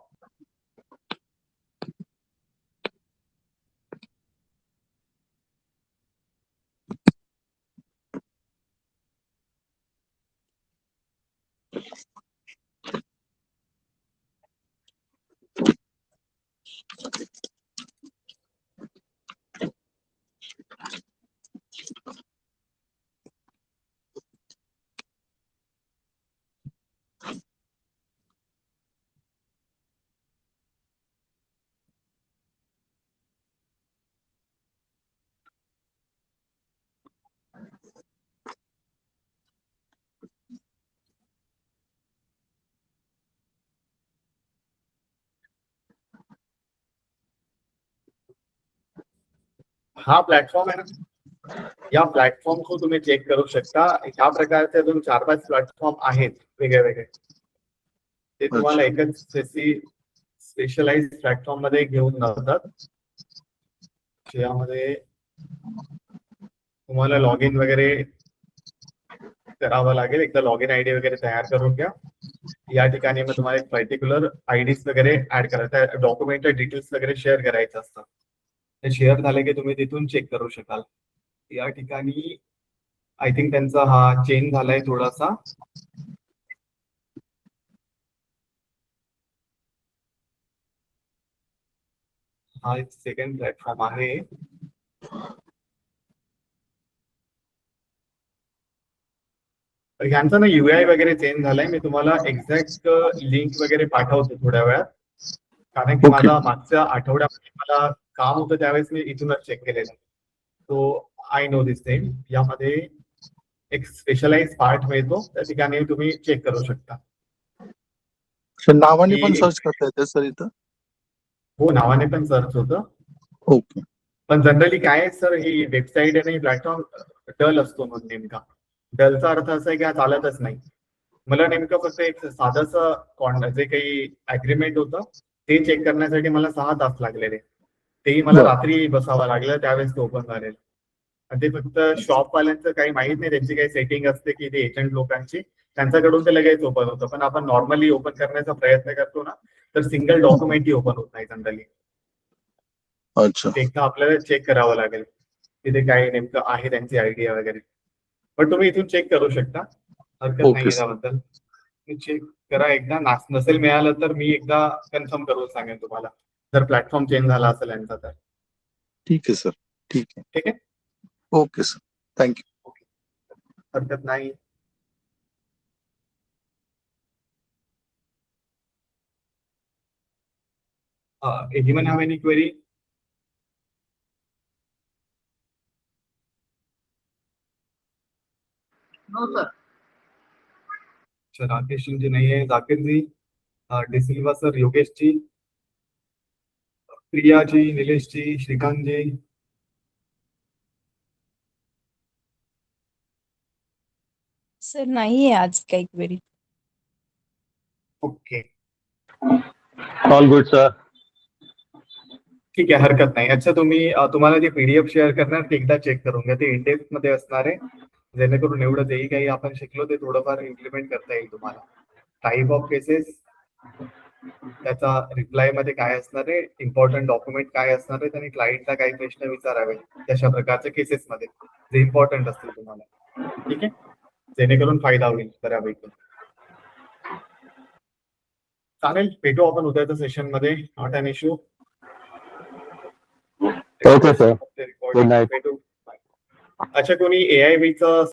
हा प्लॅटफॉर्म आहे ना, या प्लॅटफॉर्म को तुम्ही चेक करू शकता. ह्या प्रकारचे अजून 4-5 प्लॅटफॉर्म आहेत वेगळे वेगळे, ते तुम्हाला एकच स्पेशलाइज प्लॅटफॉर्म मध्ये घेऊन जातात. यामध्ये तुम्हाला लॉग इन वगैरे करावं लागेल. एकदा लॉग इन आयडी वगैरे तयार करून घ्या. या ठिकाणी मग तुम्हाला एक पर्टिक्युलर आयडीज वगैरे ऍड करायचा, डॉक्युमेंट डिटेल्स वगैरे शेअर करायचं असतं. ते शेअर झाले की तुम्ही तिथून चेक करू शकाल. या ठिकाणी आय थिंक त्यांचा हा चेंज झालाय थोडासा. हा एक सेकंड प्लॅटफॉर्म आहे. ह्यांचा ना UI वगैरे चेंज झालाय. मी तुम्हाला एक्झॅक्ट लिंक वगैरे पाठवतो थोड्या वेळात. कारण की ओके. माझा मागच्या आठवड्यामध्ये मला काम होतं त्यावेळेस मी इथूनच चेक केलेलं. So I know this thing. यामध्ये एक स्पेशलाइज पार्ट मिळतो, त्या ठिकाणी तुम्ही चेक करू शकता. नावाने पण की सर्च करता येते सर इथं? हो, नावाने पण सर्च होतं. ओके. पण जनरली काय आहे सर, ही वेबसाईट आणि प्लॅटफॉर्म डल असतो मग नेमका. डलचा अर्थ असा आहे की हा चालतच नाही. मला नेमकं फक्त एक साधंसं जे काही अग्रीमेंट होतं ते चेक करण्यासाठी मला 6 तास लागलेले. तेही मला बरं. रात्री बसावं लागलं, त्यावेळेस ते ओपन झालेलं. आणि ते फक्त शॉपवाल्यांचं काही माहित नाही, त्यांची काही सेटिंग असते की ते एजंट लोकांची, त्यांच्याकडून ते लगेच ओपन होतं. पण आपण नॉर्मली ओपन करण्याचा प्रयत्न करतो ना, तर सिंगल डॉक्युमेंटही ओपन होत नाही जनरली. अच्छा. ते एकदा आपल्याला चेक करावं लागेल तिथे काय नेमकं आहे त्यांची आयडिया वगैरे. पण तुम्ही इथून चेक करू शकता, हरकत ओके नाहीये सर. त्याबद्दल. तुम्ही चेक करा एकदा. नसेल मिळालं तर मी एकदा कन्फर्म करून सांगेन तुम्हाला, जर प्लॅटफॉर्म चेंज झाला असेल यांचा तर. ठीक आहे सर. ठीक आहे. ठीक आहे. Okay sir. थँक्यू. ओके, हरकत नाही. Anyone have any query? No sir. अच्छा, राकेश जी नहीं है, जाकिर जी, डिसिल्वा सर, योगेश जी, प्रिया जी, नीलेश जी, श्रीकांत जी. सर नाही आहे आज काही query. Okay, all good sir. ठीक आहे, हरकत नाही. अच्छा, तुम्हाला जे PDF शेअर करणार ते एकदा चेक करून घ्या. ते इंडेक्स मध्ये असणार आहे, जेणेकरून एवढं जेही काही आपण शिकलो ते थोडंफार इम्प्लिमेंट करता येईल तुम्हाला. टाईप ऑफ केसेस, त्याचा रिप्लाय मध्ये काय असणार आहे, इम्पॉर्टंट डॉक्युमेंट काय असणार आहेत आणि क्लायंटला काही प्रश्न विचारावे तशा प्रकारच्या केसेसमध्ये जे इम्पॉर्टंट असतील तुम्हाला. ठीक आहे, जेणेकरून फायदा होईल बऱ्यापैकी. चालेल, भेटू आपण उद्याच्या सेशन मध्ये. Not an issue. Okay sir. Good night. भेटू. अच्छा, कोणी AIB चं